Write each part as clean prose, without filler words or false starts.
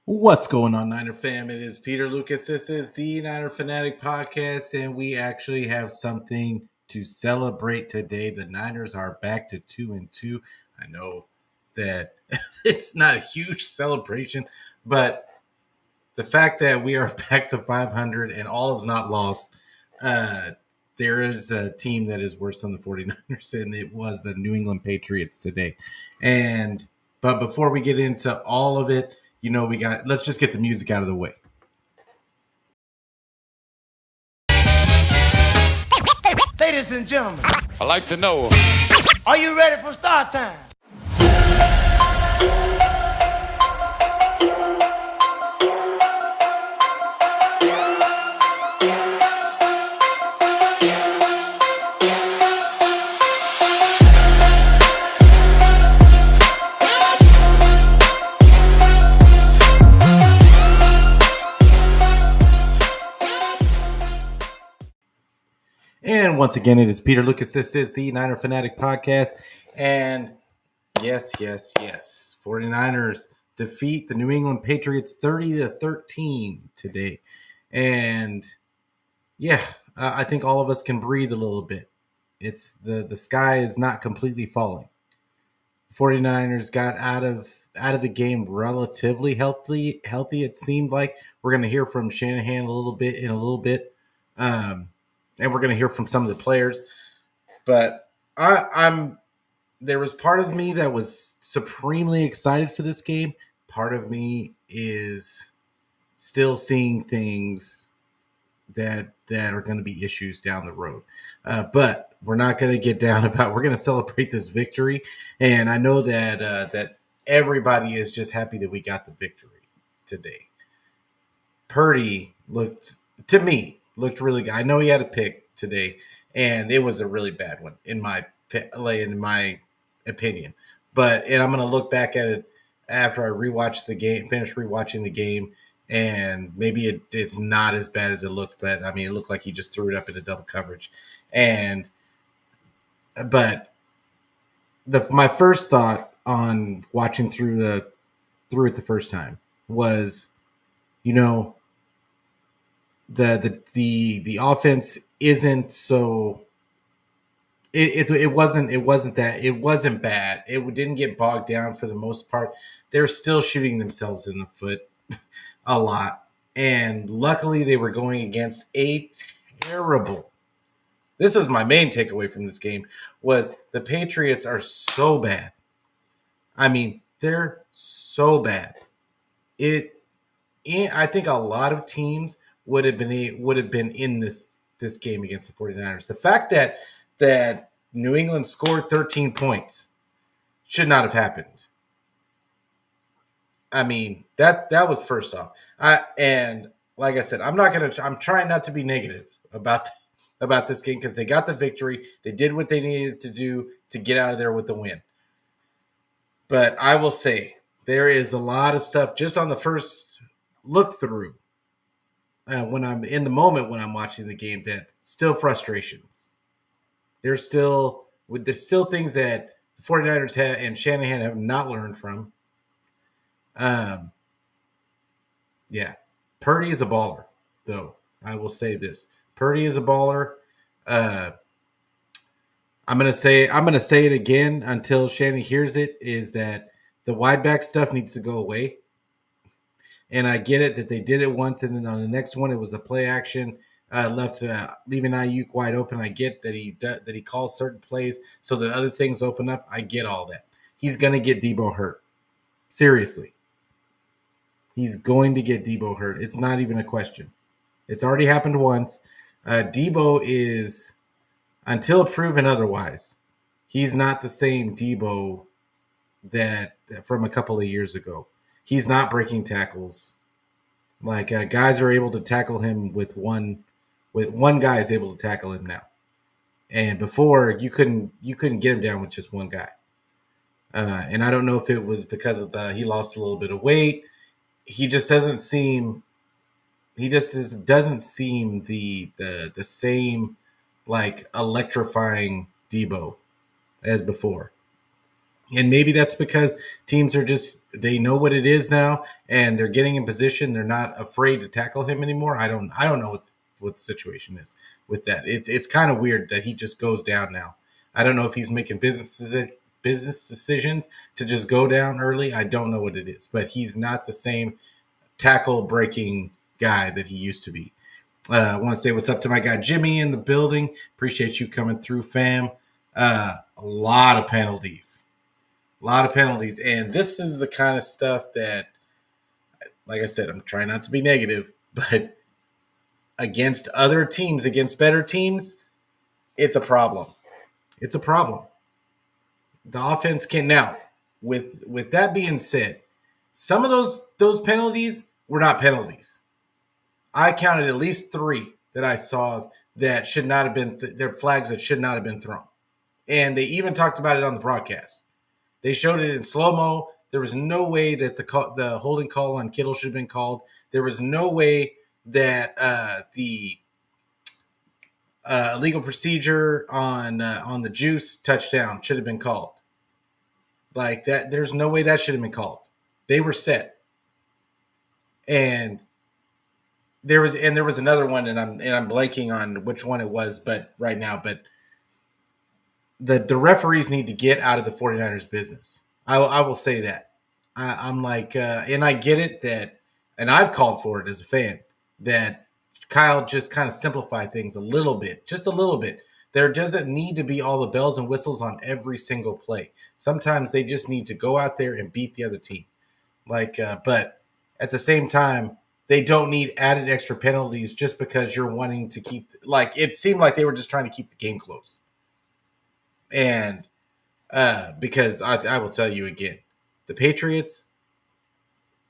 What's going on, Niner fam? It is Peter Lucas. This is the Niner Fanatic Podcast, and we actually have something to celebrate today. The Niners are back to 2-2. I know that it's not a huge celebration, but the fact that we are back to 500 and all is not lost, there is a team that is worse than the 49ers, and it was the New England Patriots today. But before we get into all of it, let's just get the music out of the way. Ladies and gentlemen, I'd like to know, are you ready for start time? And once again, it is Peter Lucas. This is the Niner Fanatic Podcast. And yes. 49ers defeat the New England Patriots 30-13 today. And I think all of us can breathe a little bit. It's the sky is not completely falling. 49ers got out of the game relatively healthy, it seemed like. We're going to hear from Shanahan in a little bit. And we're going to hear from some of the players. But there was part of me that was supremely excited for this game. Part of me is still seeing things that are going to be issues down the road. But we're not going to get down we're going to celebrate this victory. And I know that everybody is just happy that we got the victory today. Purdy looked really good. I know he had a pick today, and it was a really bad one in my opinion. And I'm going to look back at it after I finish rewatching the game, and maybe it's not as bad as it looked. But I mean, it looked like he just threw it up into double coverage. My first thought on watching through it the first time was, the offense isn't so. It wasn't bad. It didn't get bogged down for the most part. They're still shooting themselves in the foot a lot, and luckily they were going against a terrible. This is my main takeaway from this game was the Patriots are so bad. I mean, they're so bad. I think a lot of teams would have been in this game against the 49ers. The fact that New England scored 13 points should not have happened. I mean, that was first off. And like I said, I'm trying not to be negative about this game because they got the victory. They did what they needed to do to get out of there with the win. But I will say there is a lot of stuff just on the first look through. When I'm in the moment when I'm watching the game, that still frustrations. There's still things that the 49ers and Shanahan have not learned from. Purdy is a baller, though. I will say this: Purdy is a baller. I'm gonna say it again until Shannon hears it. Is that the wide back stuff needs to go away? And I get it that they did it once, and then on the next one it was a play action leaving Ayuk wide open. I get that he calls certain plays so that other things open up. I get all that. He's gonna get Debo hurt. Seriously, he's going to get Debo hurt. It's not even a question. It's already happened once. Debo is, until proven otherwise, he's not the same Debo that from a couple of years ago. He's not breaking tackles. Like guys are able to tackle him with one guy is able to tackle him now. And before you couldn't get him down with just one guy. And I don't know if it was because of he lost a little bit of weight. He just doesn't seem the same like electrifying Debo as before. And maybe that's because teams are just they know what it is now and they're getting in position. They're not afraid to tackle him anymore. I don't know what the situation is with that. It's kind of weird that he just goes down now. I don't know if he's making business decisions to just go down early. I don't know what it is, but he's not the same tackle breaking guy that he used to be. I want to say what's up to my guy Jimmy in the building. Appreciate you coming through, fam. A lot of penalties. A lot of penalties. And this is the kind of stuff that, like I said, I'm trying not to be negative, but against other teams, against better teams, it's a problem. It's a problem. The offense can now. With that being said, some of those penalties were not penalties. I counted at least 3 that I saw that should not have been they're flags that should not have been thrown. And they even talked about it on the broadcast. They showed it in slow-mo. There was no way that the holding call on Kittle should have been called. There was no way that the illegal procedure on the Juice touchdown should have been called. Like that, there's no way that should have been called. They were set, and there was another one, and I'm blanking on which one it was, but right now, but the referees need to get out of the 49ers business. I will say that. I'm like, and I get it that, and I've called for it as a fan, that Kyle just kind of simplify things a little bit, just a little bit. There doesn't need to be all the bells and whistles on every single play. Sometimes they just need to go out there and beat the other team. Like, but at the same time, they don't need added extra penalties just because you're wanting to keep. Like, it seemed like they were just trying to keep the game close. And because I will tell you again, the Patriots,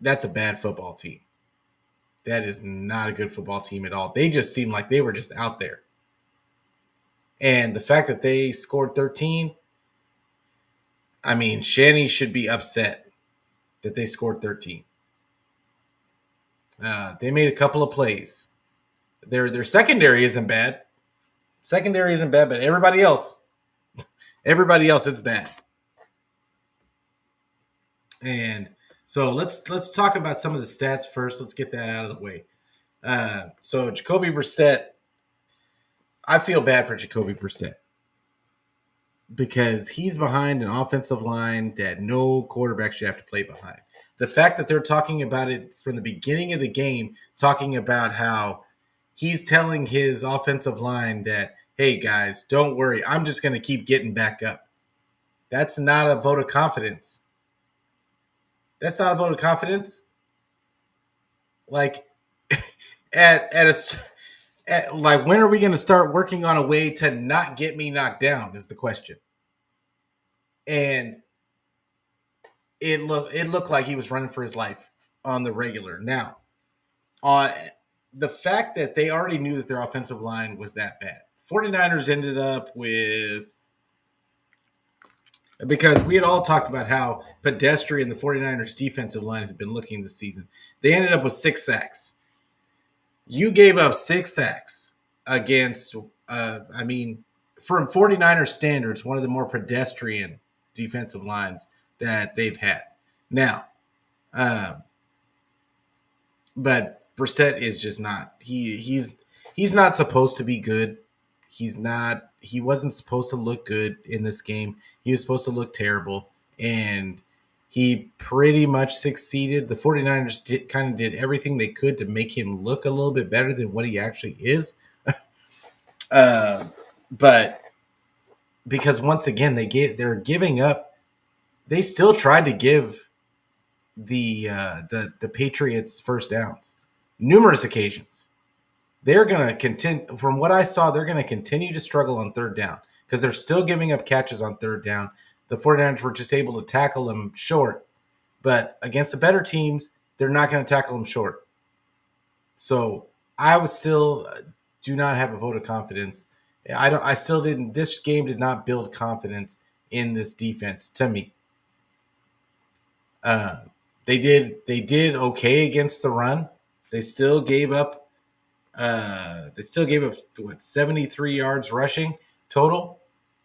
that's a bad football team. That is not a good football team at all. They just seem like they were just out there. And the fact that they scored 13, I mean, Shanny should be upset that they scored 13. They made a couple of plays. Their secondary isn't bad. Secondary isn't bad, but everybody else, it's bad. And so let's talk about some of the stats first. Let's get that out of the way. So Jacoby Brissett, I feel bad for Jacoby Brissett because he's behind an offensive line that no quarterback should have to play behind. The fact that they're talking about it from the beginning of the game, talking about how he's telling his offensive line that, hey, guys, don't worry. I'm just going to keep getting back up. That's not a vote of confidence. That's not a vote of confidence. Like, like, when are we going to start working on a way to not get me knocked down is the question. And it looked like he was running for his life on the regular. Now, on the fact that they already knew that their offensive line was that bad. 49ers ended up with, because we had all talked about how pedestrian the 49ers defensive line had been looking this season. They ended up with 6 sacks. You gave up 6 sacks against, from 49ers standards, one of the more pedestrian defensive lines that they've had. Now, but Brissett is just not. He's not supposed to be good. He wasn't supposed to look good in this game. He was supposed to look terrible, and he pretty much succeeded. The 49ers did everything they could to make him look a little bit better than what he actually is. But because once again they're giving up. They still tried to give the Patriots first downs numerous occasions. They're going to continue, from what I saw, they're going to continue to struggle on third down because they're still giving up catches on third down. The 49ers were just able to tackle them short, but against the better teams, they're not going to tackle them short. So I was still do not have a vote of confidence. This game did not build confidence in this defense to me. They did okay against the run. They still gave up They still gave up 73 yards rushing total,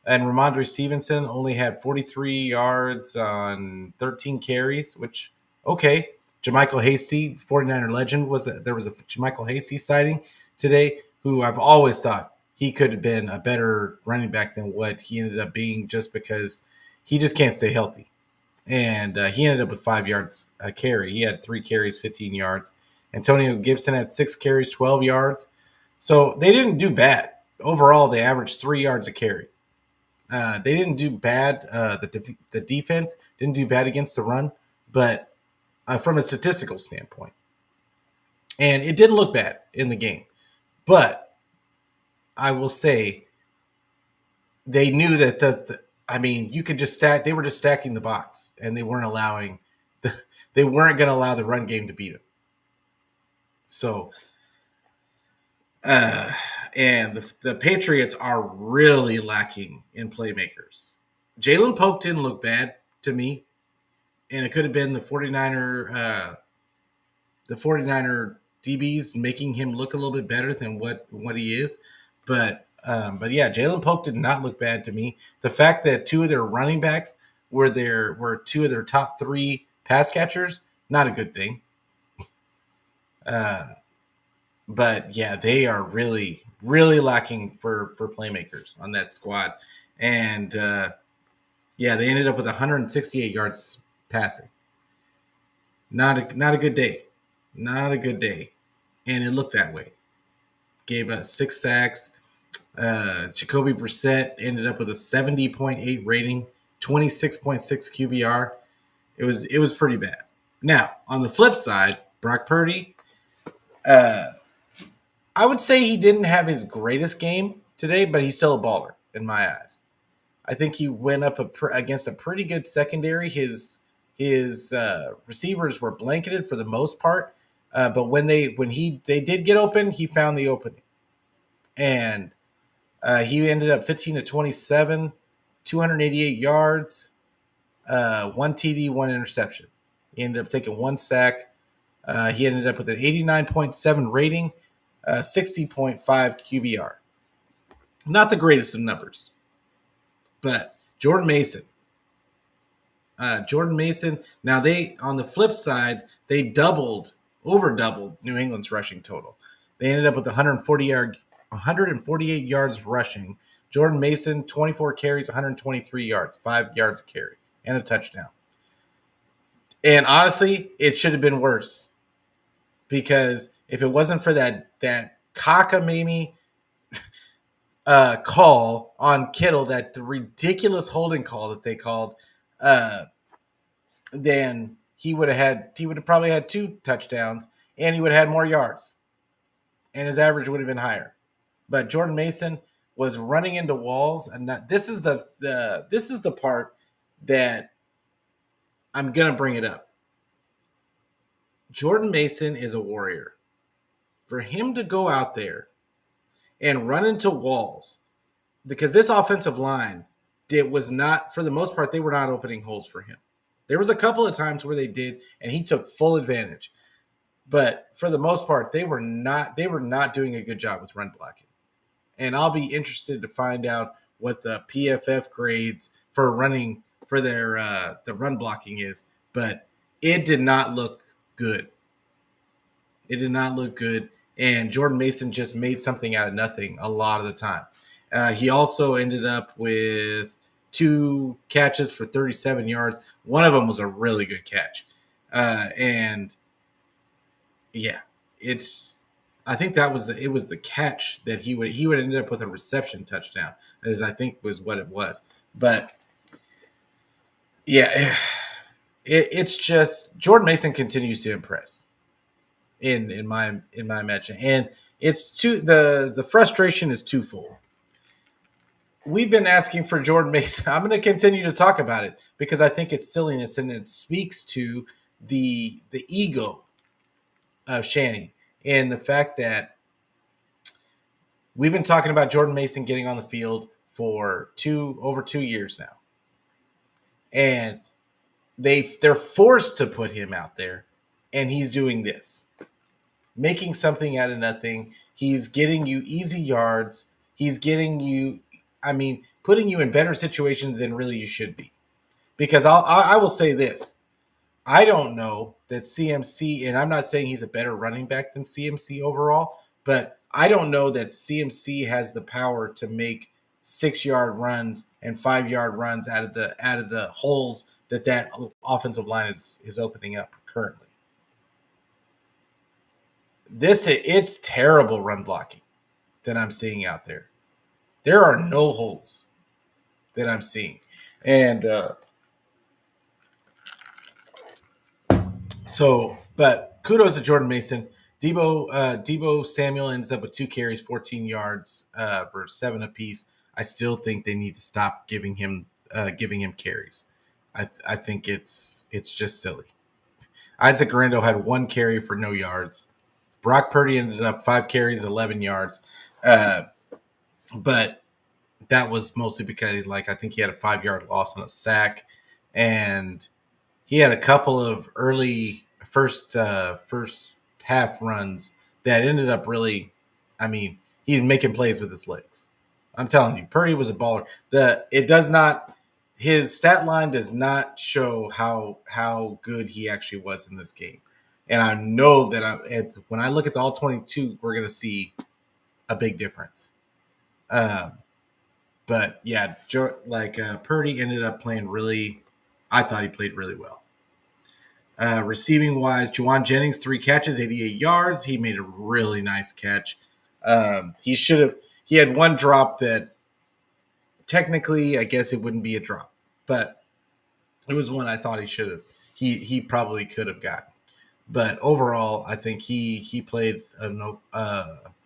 and Ramondre Stevenson only had 43 yards on 13 carries, which okay. JaMychal Hasty, 49er legend, there was a JaMychal Hasty sighting today, who I've always thought he could have been a better running back than what he ended up being, just because he just can't stay healthy. And he ended up with 5 yards a carry. He had 3 carries, 15 yards. Antonio Gibson had 6 carries, 12 yards. So they didn't do bad. Overall, they averaged 3 yards a carry. They didn't do bad. The defense didn't do bad against the run, but from a statistical standpoint. And it didn't look bad in the game. But I will say they knew that you could just stack. They were just stacking the box, and they weren't allowing they weren't going to allow the run game to beat them. So, and the Patriots are really lacking in playmakers. Jalen Pope didn't look bad to me, and it could have been the 49er DBs making him look a little bit better than what he is. But yeah, Jalen Pope did not look bad to me. The fact that 2 of their running backs were 2 of their top 3 pass catchers, not a good thing. But yeah, they are really, really lacking for playmakers on that squad. And yeah, they ended up with 168 yards passing. Not a good day. Not a good day. And it looked that way. Gave us 6 sacks. Jacoby Brissett ended up with a 70.8 rating, 26.6 QBR. It was pretty bad. Now, on the flip side, Brock Purdy, I would say he didn't have his greatest game today, but he's still a baller in my eyes. I think he went up against a pretty good secondary. His receivers were blanketed for the most part, but when they did get open, he found the opening, and he ended up 15 to 27, 288 yards, 1 TD, 1 interception. He ended up taking 1 sack. He ended up with an 89.7 rating, 60.5 QBR. Not the greatest of numbers, but Jordan Mason. Now they, on the flip side, they over doubled New England's rushing total. They ended up with 148 yards rushing. Jordan Mason, 24 carries, 123 yards, 5 yards a carry, and a touchdown. And honestly, it should have been worse, because if it wasn't for that cockamamie call on Kittle, the ridiculous holding call that they called, then he would have probably had 2 touchdowns, and he would have had more yards, and his average would have been higher. But Jordan Mason was running into walls, and this is the part that I'm gonna bring it up. Jordan Mason is a warrior. For him to go out there and run into walls, because this offensive line was not, for the most part, they were not opening holes for him. There was a couple of times where they did, and he took full advantage. But for the most part, they were not doing a good job with run blocking. And I'll be interested to find out what the PFF grades for running for their the run blocking is. But it did not look good. It did not look good. And Jordan Mason just made something out of nothing a lot of the time. He also ended up with 2 catches for 37 yards. One of them was a really good catch. And yeah, I think it was the catch that he would end up with a reception touchdown, as I think was what it was. But yeah, it's just Jordan Mason continues to impress in my imagination, and it's the frustration is twofold. We've been asking for Jordan Mason. I'm going to continue to talk about it because I think it's silliness, and it speaks to the ego of Shanny, and the fact that we've been talking about Jordan Mason getting on the field for over 2 years now, and they're forced to put him out there, and he's doing this, making something out of nothing. He's getting you easy yards. He's getting you, putting you in better situations than really you should be. Because I will say this. I don't know that CMC, and I'm not saying he's a better running back than CMC overall, but I don't know that CMC has the power to make 6-yard runs and 5-yard runs out of the holes that offensive line is opening up currently. It's terrible run blocking that I'm seeing out there. There are no holes that I'm seeing, and but kudos to Jordan Mason. Debo Samuel ends up with 2 carries, 14 yards for 7 apiece. I still think they need to stop giving him carries. I think it's just silly. Isaac Garando had 1 carry for no yards. Brock Purdy ended up 5 carries, 11 yards. But that was mostly because, I think he had a 5-yard loss on a sack, and he had a couple of early first half runs that ended up really. He was making plays with his legs. I'm telling you, Purdy was a baller. His stat line does not show how good he actually was in this game, and I know that when I look at the all 22, we're going to see a big difference. But yeah, Purdy ended up playing really. I thought he played really well. Receiving wise, Juwan Jennings 3 catches, 88 yards. He made a really nice catch. He had 1 drop that technically, I guess it wouldn't be a drop, but it was one I thought he should have. He probably could have gotten. But overall, I think he played a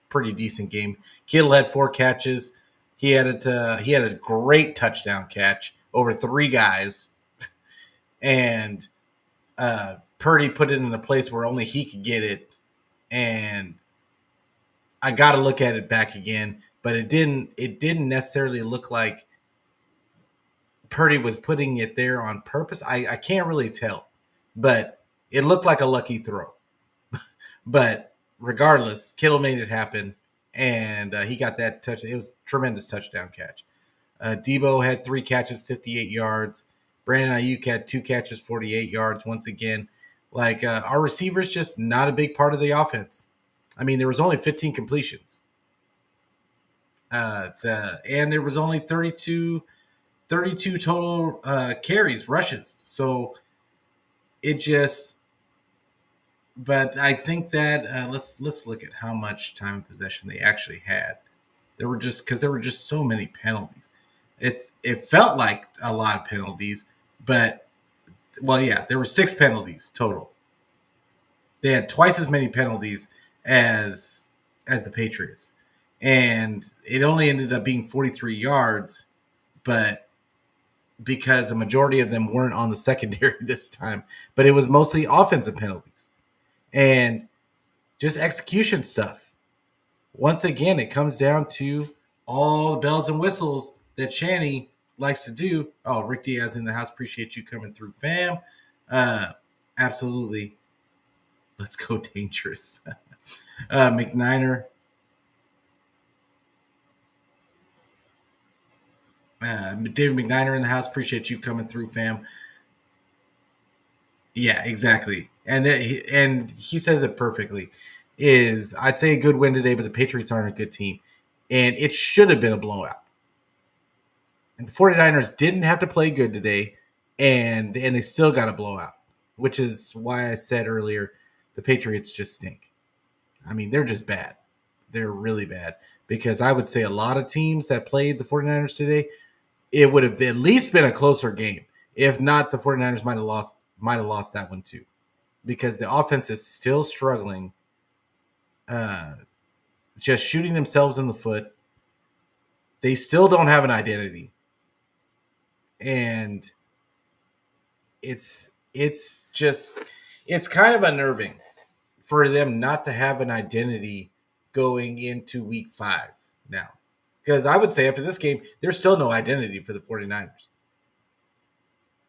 pretty decent game. Kittle had 4 catches. He had a great touchdown catch over 3 guys, and Purdy put it in a place where only he could get it. And I got to look at it back again, but it didn't necessarily look like Purdy was putting it there on purpose. I can't really tell, but it looked like a lucky throw. But regardless, Kittle made it happen, and he got that touch. It was a tremendous touchdown catch. Debo had 3 catches, 58 yards. Brandon Ayuk had 2 catches, 48 yards. Once again, our receivers just not a big part of the offense. There was only 15 completions. And there was only 32 total carries, rushes. So it just. But I think that let's look at how much time in possession they actually had. There were just so many penalties. It felt like a lot of penalties, but there were 6 penalties total. They had twice as many penalties as the Patriots, and it only ended up being 43 yards, but because a majority of them weren't on the secondary this time, but it was mostly offensive penalties and just execution stuff. Once again, it comes down to all the bells and whistles that Channy likes to do. Oh, Rick Diaz in the house. Appreciate you coming through, fam. Absolutely. Let's go dangerous. McNiner. David McNiner in the house. Appreciate you coming through, fam. Yeah, exactly. And he says it perfectly. I'd say a good win today, but the Patriots aren't a good team. And it should have been a blowout. And the 49ers didn't have to play good today, and they still got a blowout, which is why I said earlier the Patriots just stink. They're just bad. They're really bad. Because I would say a lot of teams that played the 49ers today, it would have at least been a closer game. If not, the 49ers might have lost that one too. Because the offense is still struggling, just shooting themselves in the foot. They still don't have an identity. And it's kind of unnerving for them not to have an identity going into week 5 now. Because I would say after this game, there's still no identity for the 49ers.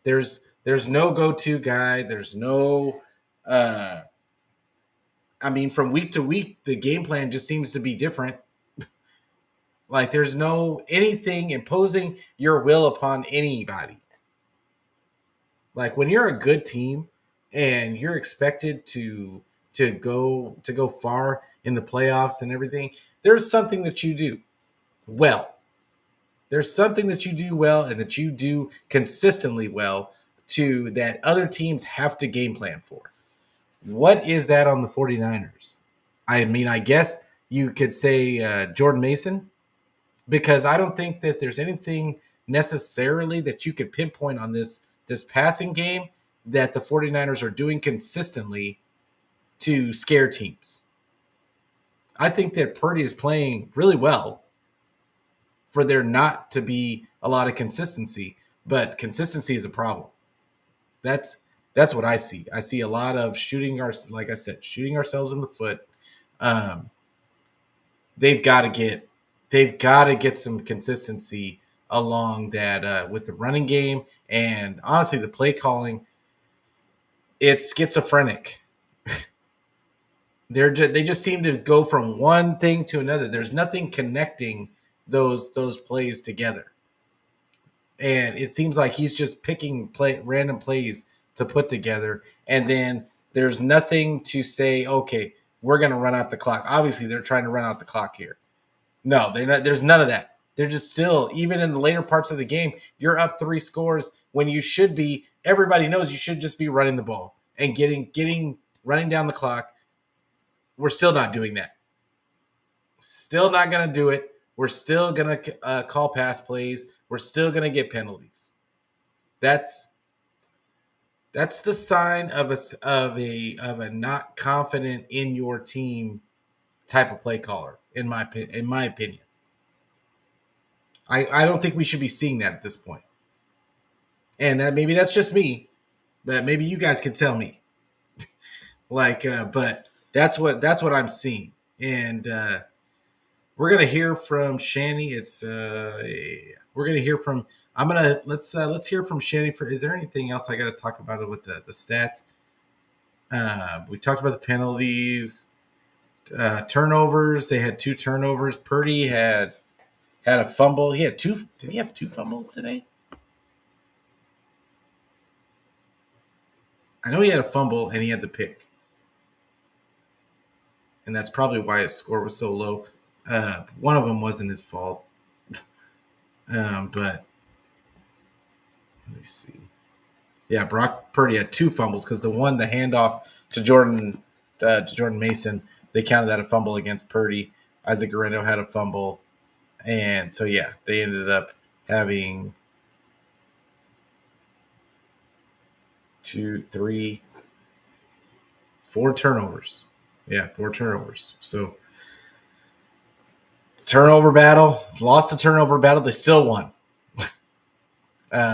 There's no go-to guy. There's no I mean, from week to week, the game plan just seems to be different. Like there's no anything imposing your will upon anybody. Like when you're a good team and you're expected to go far in the playoffs and everything, there's something that you do well. There's something that you do well and that you do consistently well to that other teams have to game plan for. What is that on the 49ers? I mean, I guess you could say Jordan Mason, because I don't think that there's anything necessarily that you could pinpoint on this passing game that the 49ers are doing consistently to scare teams. I think that Purdy is playing really well for there not to be a lot of consistency, but consistency is a problem. That's that's what I see. I see a lot of like I said, shooting ourselves in the foot. Um, they've got to get some consistency along that with the running game, and honestly the play calling, it's schizophrenic. They just seem to go from one thing to another. There's nothing connecting those plays together, and it seems like he's just picking random plays to put together, and then there's nothing to say, okay, we're going to run out the clock. Obviously they're trying to run out the clock here. No, they're not. There's none of that. They're just still, even in the later parts of the game, you're up 3 scores when you should be. Everybody knows you should just be running the ball and getting running down the clock. We're still not doing that. Still not going to do it. We're still going to call pass plays. We're still going to get penalties. That's the sign of a not confident in your team type of play caller, in my opinion. I don't think we should be seeing that at this point. And maybe that's just me, but maybe you guys can tell me. But that's what I'm seeing. And we're gonna hear from Shanny. We're gonna hear from. Let's hear from Shanny. Is there anything else I got to talk about with the stats? We talked about the penalties, turnovers. They had 2 turnovers. Purdy had a fumble. He had 2. Did he have 2 fumbles today? I know he had a fumble and he had the pick. And that's probably why his score was so low. One of them wasn't his fault. But let me see. Yeah, Brock Purdy had 2 fumbles because the handoff to Jordan Mason, they counted that a fumble against Purdy. Isaac Guerrero had a fumble. And so, yeah, they ended up having 2, 3, 4 turnovers. Yeah, 4 turnovers. So, turnover battle, lost the turnover battle. They still won.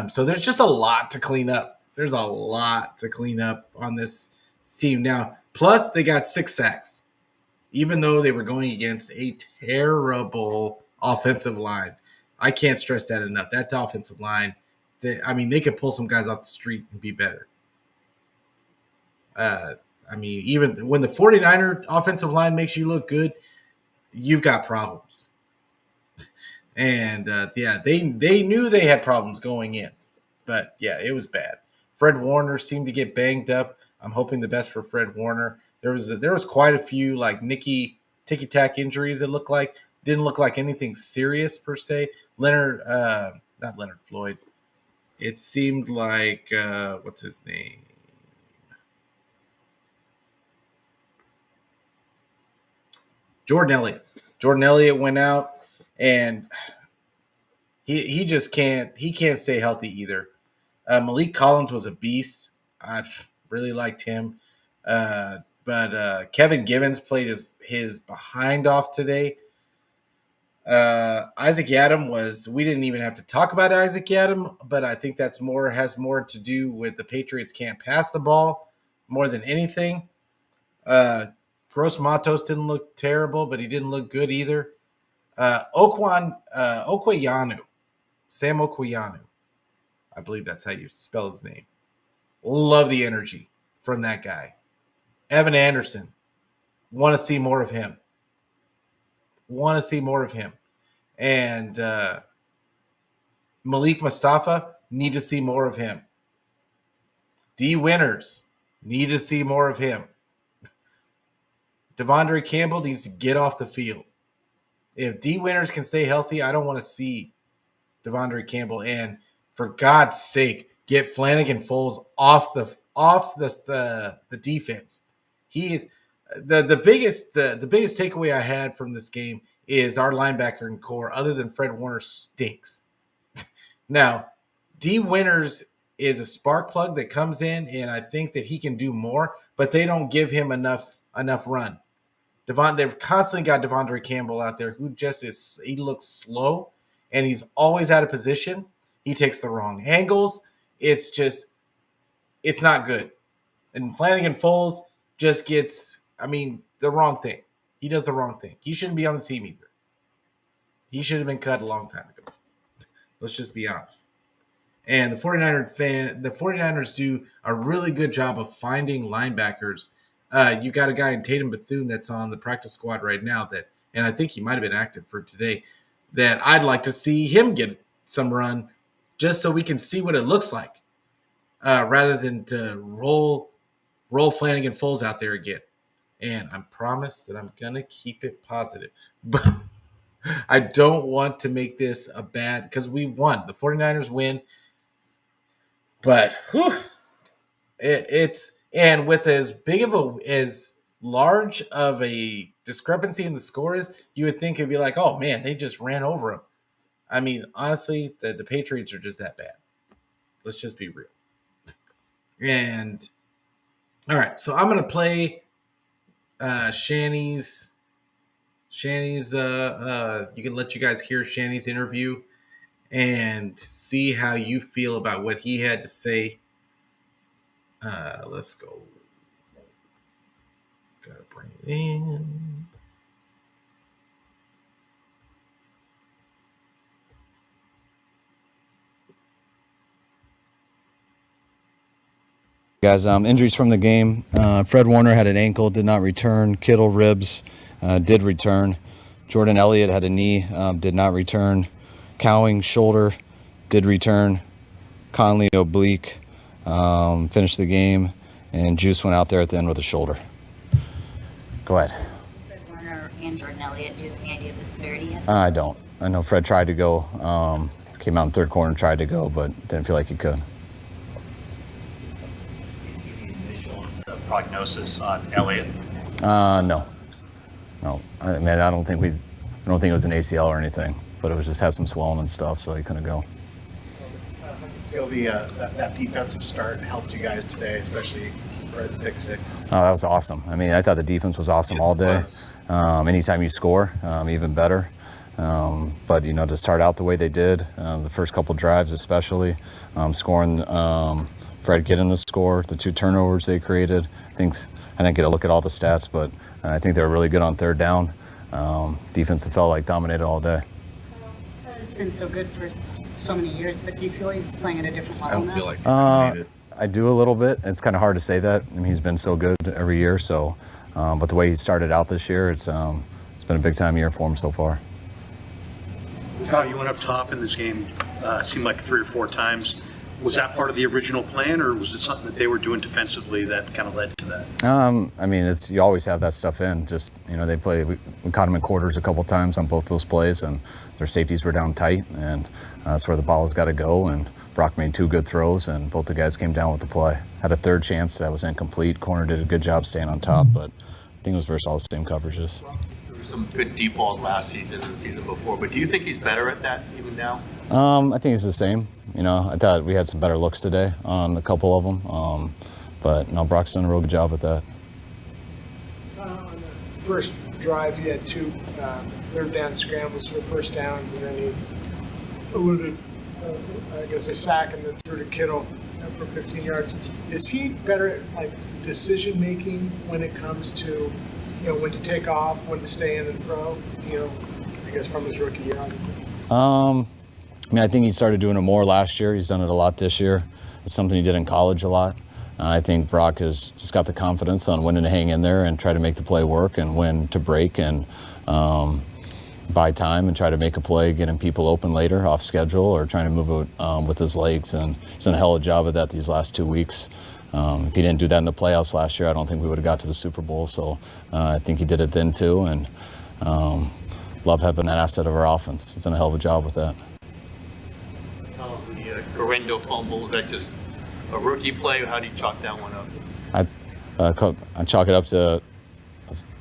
So, there's just a lot to clean up. There's a lot to clean up on this team now. Plus, they got 6 sacks, even though they were going against a terrible offensive line. I can't stress that enough. That offensive line, they could pull some guys off the street and be better. Even when the 49er offensive line makes you look good, you've got problems. And, they knew they had problems going in. But, yeah, it was bad. Fred Warner seemed to get banged up. I'm hoping the best for Fred Warner. There was quite a few, like, ticky-tack injuries that didn't look like anything serious per se. Not Leonard Floyd. It seemed like, what's his name? Jordan Elliott. Jordan Elliott went out, and he just can't stay healthy either. Malik Collins was a beast. I really liked him. But Kevin Givens played his behind off today. Isaac Yiadom we didn't even have to talk about Isaac Yiadom, but I think has more to do with the Patriots can't pass the ball more than anything. Gross Matos didn't look terrible, but he didn't look good either. Okwayanu, Sam Okwayanu, I believe that's how you spell his name. Love the energy from that guy. Evan Anderson, Want to see more of him. Want to see more of him. And Malik Mustafa, need to see more of him. D. Winters, need to see more of him. Devondre Campbell needs to get off the field. If D. Winters can stay healthy, I don't want to see Devondre Campbell. And for God's sake, get Flanagan Foles off the defense. He is the biggest takeaway I had from this game is our linebacker and core, other than Fred Warner, stinks. Now, D. Winters is a spark plug that comes in, and I think that he can do more, but they don't give him enough run. They've constantly got Devondre Campbell out there who he looks slow, and he's always out of position. He takes the wrong angles. It's not good. And Flanagan Foles just gets, the wrong thing. He does the wrong thing. He shouldn't be on the team either. He should have been cut a long time ago. Let's just be honest. And the 49ers do a really good job of finding linebackers. You got a guy in Tatum Bethune that's on the practice squad right now and I think he might have been active for today, that I'd like to see him get some run just so we can see what it looks like, rather than to roll Flanagan Foles out there again. And I promise that I'm going to keep it positive. But I don't want to make this a bad – because we won. The 49ers win. But it's – and with as large of a discrepancy in the scores, you would think it'd be like, oh, man, they just ran over them. Honestly, the Patriots are just that bad. Let's just be real. And all right, so I'm going to play Shanny's you can let you guys hear Shanny's interview and see how you feel about what he had to say. Let's go. Gotta bring it in. Guys, injuries from the game. Fred Warner had an ankle, did not return. Kittle ribs, did return. Jordan Elliott had a knee, did not return. Cowing shoulder, did return. Conley oblique, finished the game, and Juice went out there at the end with a shoulder. Go ahead. Fred Warner and Jordan Elliott, do you have any idea of the severity yet? I don't. I know Fred tried to go, came out in third quarter and tried to go, but didn't feel like he could. Prognosis on Elliott? No. I don't think it was an ACL or anything, but it was just had some swelling and stuff, so he couldn't go. Feel that defensive start helped you guys today, especially Fred's pick six? Oh, that was awesome. I thought the defense was awesome all day. Anytime you score, even better. But to start out the way they did, the first couple drives especially, scoring. Fred getting the score, the 2 turnovers they created. I didn't get a look at all the stats, but I think they were really good on third down. Defense felt like dominated all day. It's been so good for so many years, but do you feel he's playing at a different level now? I don't feel like they dominated. I do a little bit. It's kind of hard to say that. He's been so good every year. So, but the way he started out this year, it's been a big time year for him so far. Kyle, you went up top in this game, seemed like 3 or 4 times. Was that part of the original plan, or was it something that they were doing defensively that kind of led to that? You always have that stuff in. Just, they play. We caught them in quarters a couple times on both those plays, and their safeties were down tight, and that's where the ball has got to go. And Brock made 2 good throws, and both the guys came down with the play. Had a third chance that was incomplete. Corner did a good job staying on top, but I think it was versus all the same coverages. There were some good deep balls last season and the season before, but do you think he's better at that even now? I think it's the same. I thought we had some better looks today on a couple of them. But no, Brock's done a real good job with that. On the first drive, he had 2 third down scrambles for first downs, and then he eluded, a sack and then threw to Kittle for 15 yards. Is he better at decision making when it comes to when to take off, when to stay in and throw? From his rookie year, obviously. I think he started doing it more last year. He's done it a lot this year. It's something he did in college a lot. I think Brock has just got the confidence on when to hang in there and try to make the play work and when to break and buy time and try to make a play, getting people open later off schedule or trying to move it with his legs. And he's done a hell of a job of that these last 2 weeks. If he didn't do that in the playoffs last year, I don't think we would have got to the Super Bowl. So I think he did it then too. And love having that asset of our offense. He's done a hell of a job with that. The Garendo fumble, is that just a rookie play? How do you chalk that one up? I chalk it up to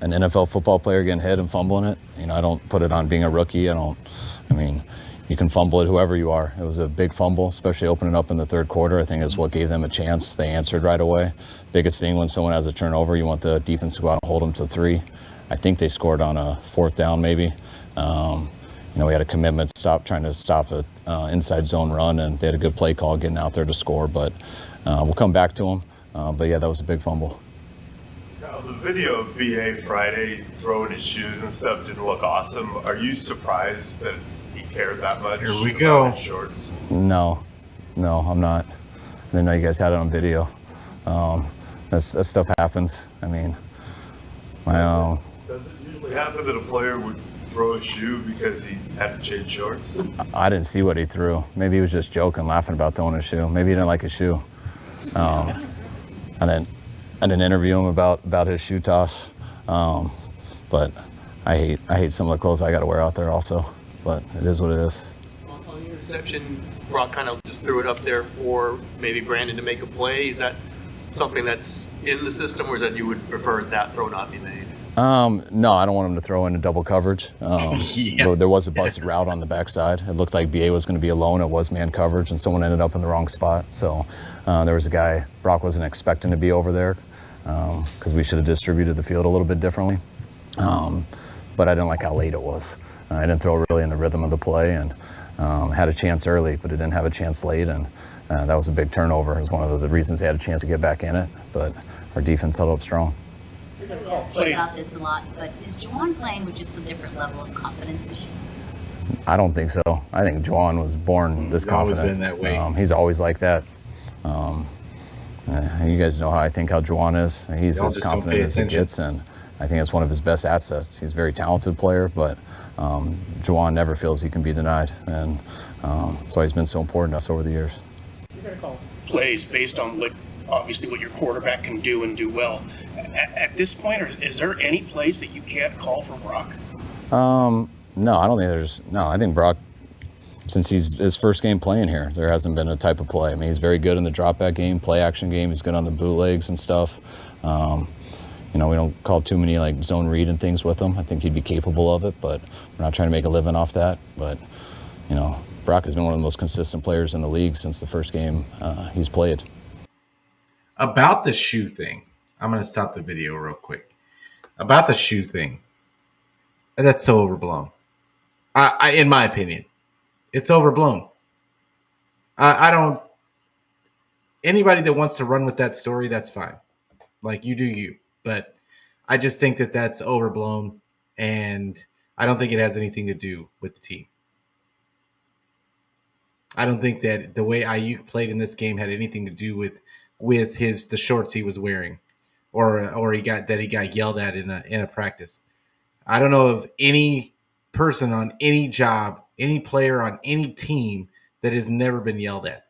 an NFL football player getting hit and fumbling it. I don't put it on being a rookie. You can fumble it whoever you are. It was a big fumble, especially opening up in the third quarter. I think that's what gave them a chance. They answered right away. Biggest thing when someone has a turnover, you want the defense to go out and hold them to 3. I think they scored on a 4th down maybe. We had a commitment trying to stop an inside zone run, and they had a good play call getting out there to score. But we'll come back to them. But yeah, that was a big fumble. The video of BA Friday throwing his shoes and stuff didn't look awesome. Are you surprised that he cared that much? Here we go. His shorts? No, I'm not. I didn't know you guys had it on video. That stuff happens. Does it usually happen that a player would throw a shoe because he had to change shorts? I didn't see what he threw. Maybe he was just joking, laughing about throwing a shoe. Maybe he didn't like his shoe. I didn't interview him about his shoe toss. But I hate some of the clothes I got to wear out there also. But it is what it is. On the interception, Brock kind of just threw it up there for maybe Brandon to make a play. Is that something that's in the system, or is that you would prefer that throw not be made? No, I don't want him to throw into double coverage. There was a busted route on the backside. It looked like BA was going to be alone. It was man coverage, and someone ended up in the wrong spot. So there was a guy Brock wasn't expecting to be over there because we should have distributed the field a little bit differently. But I didn't like how late it was. I didn't throw really in the rhythm of the play, and had a chance early, but it didn't have a chance late, and that was a big turnover. It was one of the reasons they had a chance to get back in it, but our defense held up strong. Think about this a lot, but is Juwan playing with just a different level of confidence this year? I don't think so. I think Juwan was born this confident. Always been that way. He's always like that. You guys know how Juwan is. He's as confident as he gets, and I think that's one of his best assets. He's a very talented player, but Juwan never feels he can be denied, and that's why he's been so important to us over the years. You're going to call plays based on obviously what your quarterback can do and do well. At this point, is there any plays that you can't call for Brock? No, I don't think there's. No, I think Brock, since he's his first game playing here, there hasn't been a type of play. He's very good in the drop back game, play action game. He's good on the bootlegs and stuff. We don't call too many zone read and things with him. I think he'd be capable of it, but we're not trying to make a living off that. But Brock has been one of the most consistent players in the league since the first game he's played. About the shoe thing, I'm going to stop the video real quick. About the shoe thing, that's so overblown. In my opinion, it's overblown. I don't. Anybody that wants to run with that story, that's fine. You do you. But I just think that that's overblown, and I don't think it has anything to do with the team. I don't think that the way Ayuk played in this game had anything to do with the shorts he was wearing, or he got yelled at in a practice. I don't know of any person on any job, any player on any team that has never been yelled at,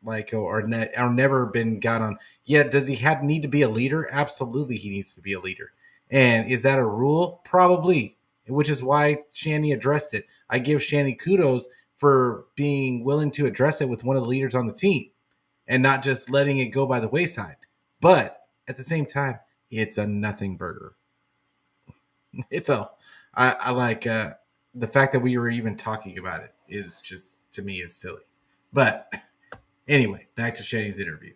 or never been got on. Yeah, does he need to be a leader? Absolutely, he needs to be a leader. And is that a rule? Probably, which is why Shanny addressed it. I give Shanny kudos for being willing to address it with one of the leaders on the team and not just letting it go by the wayside. But at the same time, it's a nothing burger. I like the fact that we were even talking about it is just, to me, is silly. But anyway, back to Shanny's interview.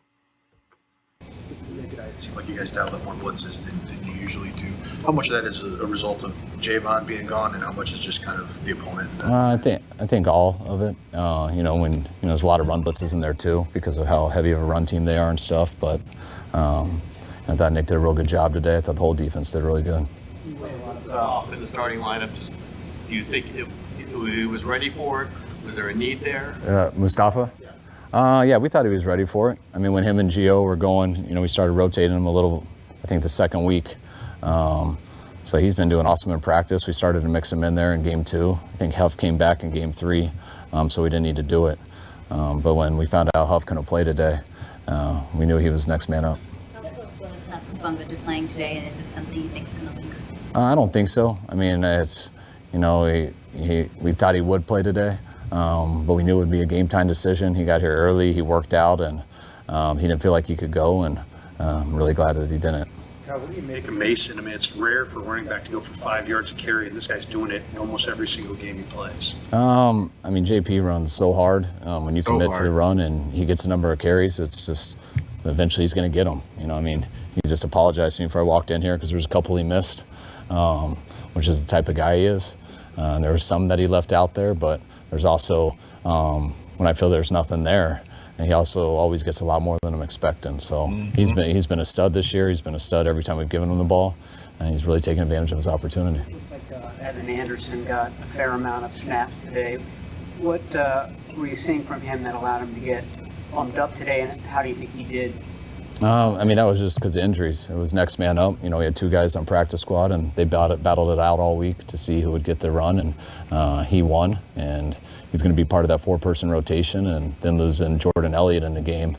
It seemed like you guys dialed up more blitzes than you usually do. How much of that is a result of Javon being gone, and how much is just kind of the opponent? I think all of it. When there's a lot of run blitzes in there too because of how heavy of a run team they are and stuff. But I thought Nick did a real good job today. I thought the whole defense did really good. Off in the starting lineup, do you think he was ready for it? Was there a need there? Mustafa? Yeah. Yeah, we thought he was ready for it. I mean, when him and Gio were going, we started rotating him a little, I think the second week. So he's been doing awesome in practice. We started to mix him in there in game 2. I think Huff came back in game 3, so we didn't need to do it. But when we found out Huff couldn't play today, we knew he was next man up. What's up with Bunga to playing today, and is this something you think is going to linger? I don't think so. I mean, it's, we thought he would play today, but we knew it would be a game time decision. He got here early, he worked out, and he didn't feel like he could go, and I'm really glad that he didn't. What do you make of Mason? I mean, it's rare for a running back to go for 5 yards a carry, and this guy's doing it in almost every single game he plays. I mean, JP runs so hard. When you commit to the hard. run and he gets a number of carries, it's just eventually he's going to get them. I mean, he just apologized to me before I walked in here because there was a couple he missed, which is the type of guy he is. There was some that he left out there, but there's also when I feel there's nothing there. And he also always gets a lot more than I'm expecting. So he's been a stud this year. He's been a stud every time we've given him the ball, and he's really taken advantage of his opportunity. Like Evan Anderson got a fair amount of snaps today. What were you seeing from him that allowed him to get bumped up today, and how do you think he did? I mean, that was just because of injuries. It was next man up. We had 2 guys on practice squad, and they battled it out all week to see who would get the run, and he won. And he's going to be part of that 4-person rotation. And then losing Jordan Elliott in the game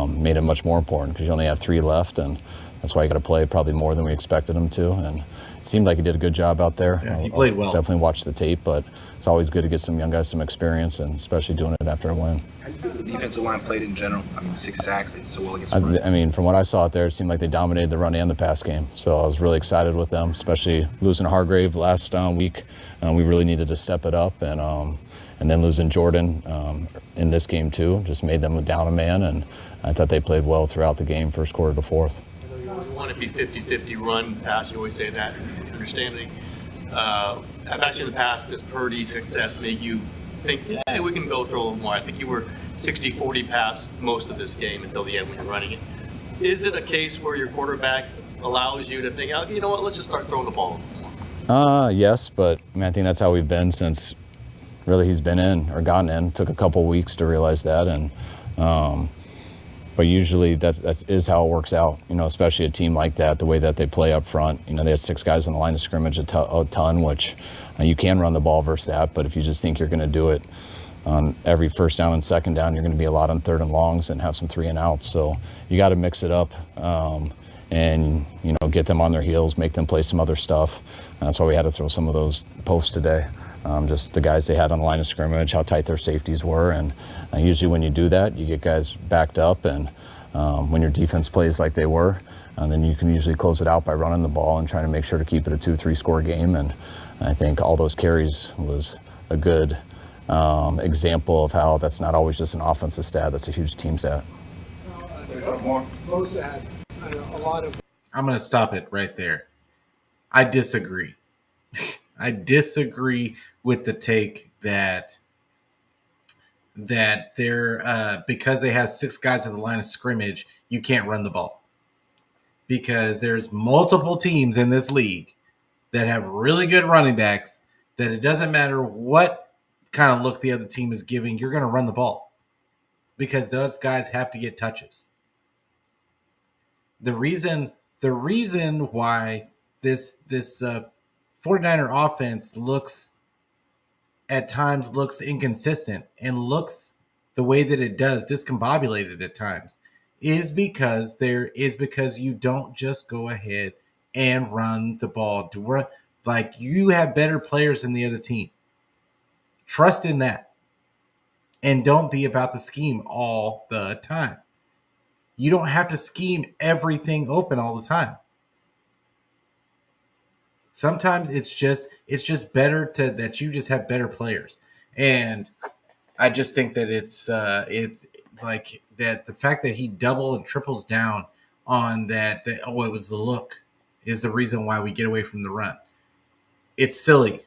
made it much more important because you only have 3 left, and that's why you got to play probably more than we expected him to. And it seemed like he did a good job out there. Yeah, he played well. Definitely watched the tape, but it's always good to get some young guys some experience, and especially doing it after a win. The defensive line played in general. I mean, 6 sacks, they did so well against the run. I mean, from what I saw out there, it seemed like they dominated the run and the pass game. So I was really excited with them, especially losing Hargrave last week. We really needed to step it up, and then losing Jordan in this game too just made them down a man. And I thought they played well throughout the game, first quarter to fourth. You want to be 50-50 run, pass. You always say that. Understanding. I've actually in the past, does Purdy's success make you think, yeah, we can go throw a little more? I think you were 60-40 pass most of this game until the end when you're running it. Is it a case where your quarterback allows you to think, oh, you know what, let's just start throwing the ball a little more? Yes, but I mean, I think that's how we've been since really he's been in or gotten in. Took a couple weeks to realize that, and but usually that is how it works out. Especially a team like that, the way that they play up front. They had 6 guys on the line of scrimmage a ton, which you can run the ball versus that. But if you just think you're going to do it on every first down and second down, you're going to be a lot on third and longs and have some 3 and outs. So you got to mix it up. And get them on their heels, make them play some other stuff. And that's why we had to throw some of those posts today. Just the guys they had on the line of scrimmage, how tight their safeties were. And usually when you do that, you get guys backed up. And when your defense plays like they were, then you can usually close it out by running the ball and trying to make sure to keep it a 2-3 score game. And I think all those carries was a good example of how that's not always just an offensive stat, that's a huge team stat. Most had a lot of. I'm going to stop it right there. I disagree. I disagree with the take that they're because they have 6 guys at the line of scrimmage, you can't run the ball. Because there's multiple teams in this league that have really good running backs that it doesn't matter what kind of look the other team is giving, you're going to run the ball because those guys have to get touches. The reason why this 49er offense at times looks inconsistent and looks the way that it does, discombobulated at times, is because you don't just go ahead and run the ball. Like, you have better players than the other team. Trust in that. And don't be about the scheme all the time. You don't have to scheme everything open all the time. Sometimes it's just better that you just have better players. And I just think that it's like that the fact that he double and triples down on that it was the look is the reason why we get away from the run. It's silly.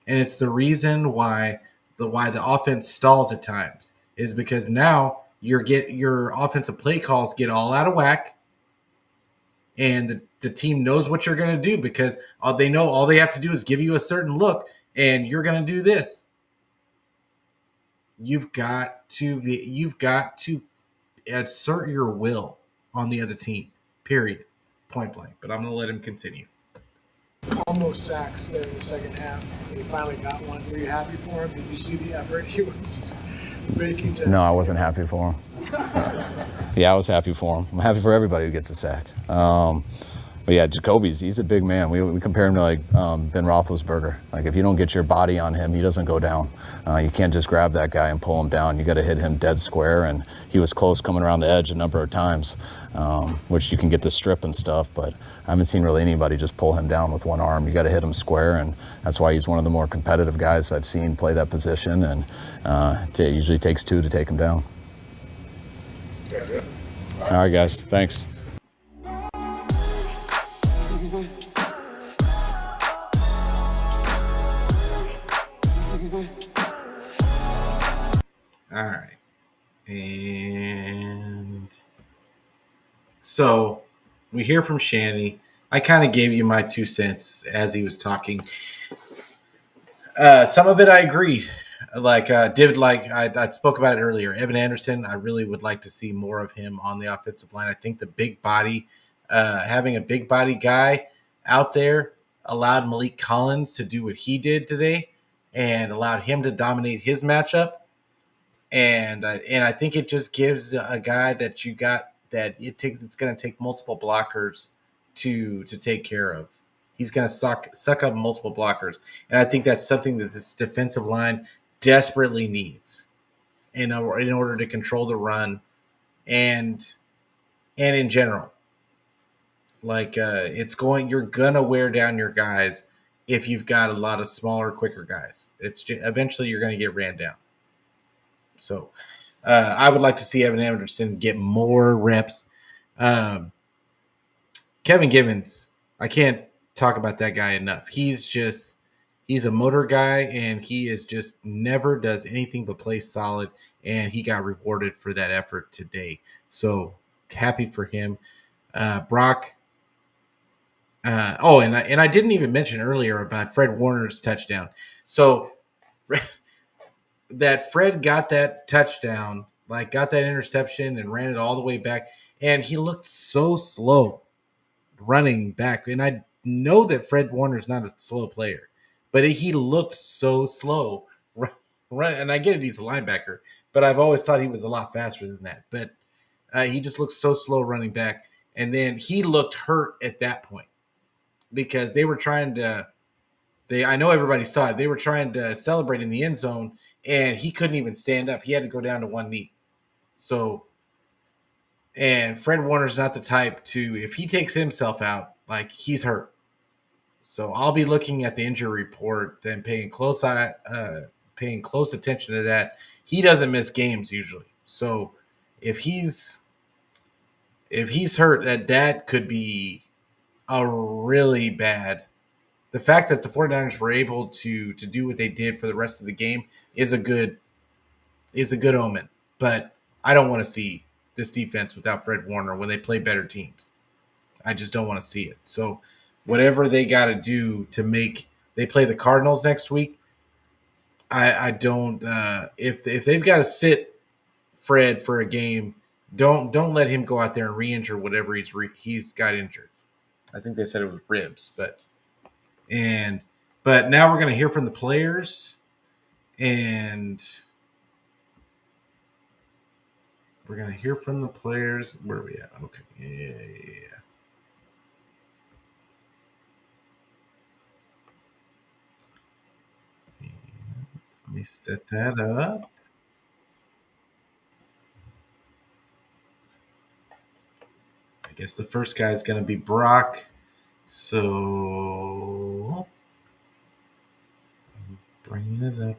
And it's the reason why the offense stalls at times is because now your offensive play calls get all out of whack, and the team knows what you're going to do because they know all they have to do is give you a certain look, and you're going to do this. you've got to assert your will on the other team. Period. Point blank. But I'm going to let him continue. Almost sacks there in the second half. He finally got one. Were you happy for him? Did you see the effort he was making? No, I wasn't happy for him. Yeah, I was happy for him. I'm happy for everybody who gets a sack. But yeah, he's a big man. We compare him to like Ben Roethlisberger. Like if you don't get your body on him, he doesn't go down. You can't just grab that guy and pull him down. You got to hit him dead square, and he was close coming around the edge a number of times, which you can get the strip and stuff, but I haven't seen really anybody just pull him down with one arm. You got to hit him square, and that's why he's one of the more competitive guys I've seen play that position, and it usually takes two to take him down. All right, guys. Thanks. All right. And so we hear from Shanny. I kind of gave you my 2 cents as he was talking. Some of it I agreed. I spoke about it earlier. Evan Anderson, I really would like to see more of him on the offensive line. I think the big body, having a big body guy out there allowed Malik Collins to do what he did today and allowed him to dominate his matchup. And I think it just gives a guy that you got that it's going to take multiple blockers to take care of. He's going to suck up multiple blockers, and I think that's something that this defensive line desperately needs in order to control the run and in general. Like you're gonna wear down your guys if you've got a lot of smaller, quicker guys. Eventually you're going to get ran down. So I would like to see Evan Anderson get more reps. Kevin Givens, I can't talk about that guy enough. He's a motor guy, and he is just never does anything but play solid, and he got rewarded for that effort today. So happy for him. Brock. And I didn't even mention earlier about Fred Warner's touchdown. So that Fred got that touchdown, got that interception and ran it all the way back, and he looked so slow running back. And I know that Fred Warner's not a slow player, but he looked so slow run. And I get it, he's a linebacker, but I've always thought he was a lot faster than that. But he just looked so slow running back. And then he looked hurt at that point because they were trying to I know everybody saw it. They were trying to celebrate in the end zone, and he couldn't even stand up. He had to go down to one knee. So, and Fred Warner's not the type to, if he takes himself out, he's hurt. So I'll be looking at the injury report and paying close attention to that. He doesn't miss games usually. So if he's hurt, that could be a really bad. The fact that the 49ers were able to do what they did for the rest of the game is a good omen. But I don't want to see this defense without Fred Warner when they play better teams. I just don't want to see it. So whatever they got to do to make – they play the Cardinals next week. I don't if they've got to sit Fred for a game, don't let him go out there and re-injure whatever he's got injured. I think they said it was ribs, but now we're going to hear from the players, and we're going to hear from the players. Where are we at? Okay. Yeah. Let me set that up. I guess the first guy is going to be Brock. So I'm bringing it up.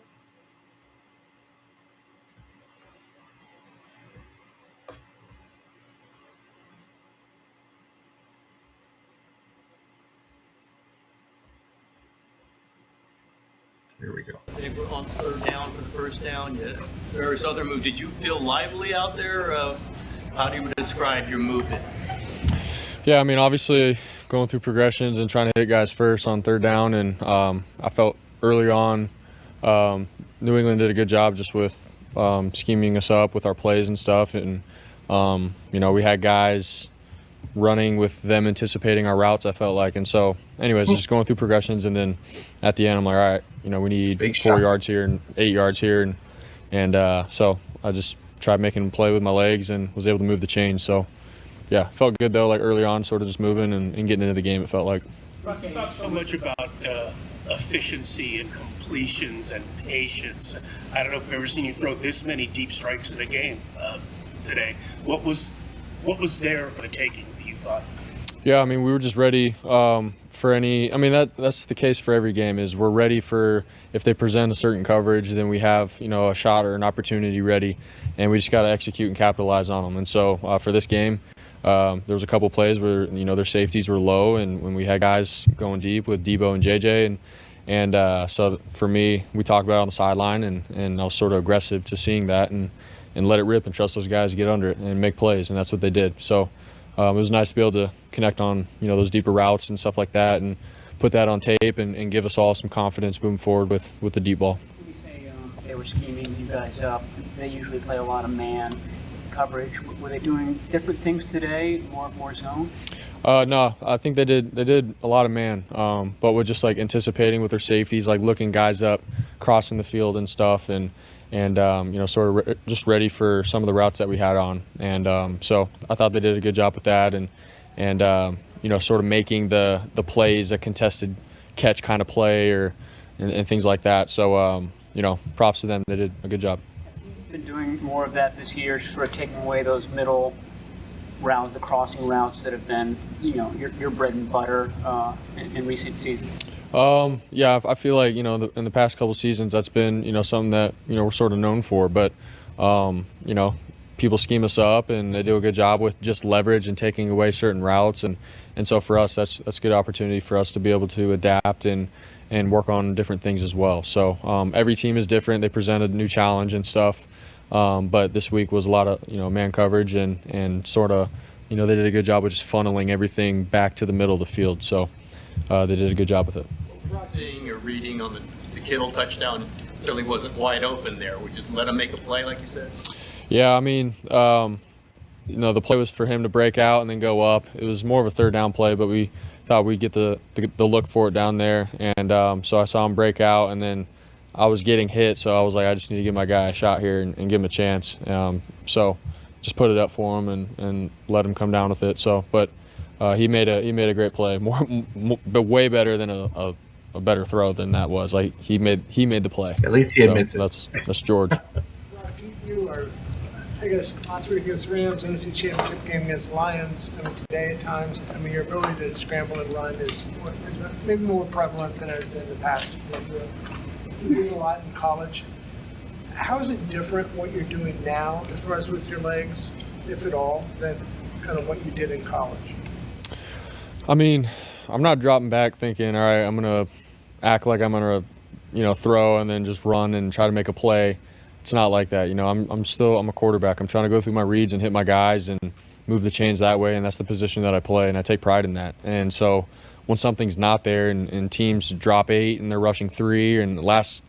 Here we go. They were on third down for the first down. Various other moves. Did you feel lively out there? How do you describe your movement? Yeah, I mean, obviously going through progressions and trying to hit guys first on third down. And I felt early on New England did a good job just with scheming us up with our plays and stuff. And, we had guys running with them anticipating our routes, I felt like. And so, anyways, just going through progressions. And then at the end, I'm like, all right, we need 4 yards here and 8 yards here. And so I just tried making them play with my legs and was able to move the chains. So, yeah, felt good, though, like early on, sort of just moving and getting into the game, it felt like. You talk so much about efficiency and completions and patience. I don't know if I've ever seen you throw this many deep strikes in a game today. What was there for the taking, you thought? Yeah, we were just ready for any. That's the case for every game. Is we're ready for if they present a certain coverage, then we have a shot or an opportunity ready, and we just got to execute and capitalize on them. And so for this game, there was a couple plays where their safeties were low, and when we had guys going deep with Debo and JJ, and so for me, we talked about it on the sideline, and I was sort of aggressive to seeing that and let it rip and trust those guys to get under it and make plays, and that's what they did. So it was nice to be able to connect on those deeper routes and stuff like that, and put that on tape and give us all some confidence moving forward with the deep ball. When you say they were scheming you guys up, they usually play a lot of man coverage. Were they doing different things today, more zone? No, I think they did a lot of man, but with just like anticipating with their safeties, like looking guys up, crossing the field and stuff, and sort of just ready for some of the routes that we had on. And so I thought they did a good job with that, and sort of making the plays a contested catch kind of play and things like that. So props to them. They did a good job. Been doing more of that this year, sort of taking away those middle routes, the crossing routes that have been, your bread and butter in recent seasons. Yeah, I feel like in the past couple seasons that's been something that we're sort of known for, but people scheme us up and they do a good job with just leverage and taking away certain routes, and so for us that's a good opportunity for us to be able to adapt and work on different things as well. So every team is different. They present a new challenge and stuff. But this week was a lot of man coverage and sort of they did a good job of just funneling everything back to the middle of the field. So they did a good job with it. Seeing or reading on the Kittle touchdown certainly wasn't wide open there. We just let him make a play, like you said. Yeah, the play was for him to break out and then go up. It was more of a third down play, but we thought we'd get the look for it down there, and so I saw him break out, and then I was getting hit, so I was like, I just need to give my guy a shot here and give him a chance. So just put it up for him and let him come down with it. So, but he made a great play, but way better than a better throw than that was. Like he made the play. At least he admits it. That's George. You are, I guess, last week against Rams, NFC Championship game against Lions. Today at times, your ability to scramble and run is maybe more prevalent than the past. You're doing a lot in college. How is it different what you're doing now, as far as with your legs, if at all, than kind of what you did in college? I'm not dropping back thinking, all right, I'm going to act like I'm going to, throw and then just run and try to make a play. It's not like that. I'm a quarterback. I'm trying to go through my reads and hit my guys and move the chains that way, and that's the position that I play, and I take pride in that. And so when something's not there and teams drop 8 and they're rushing 3, and last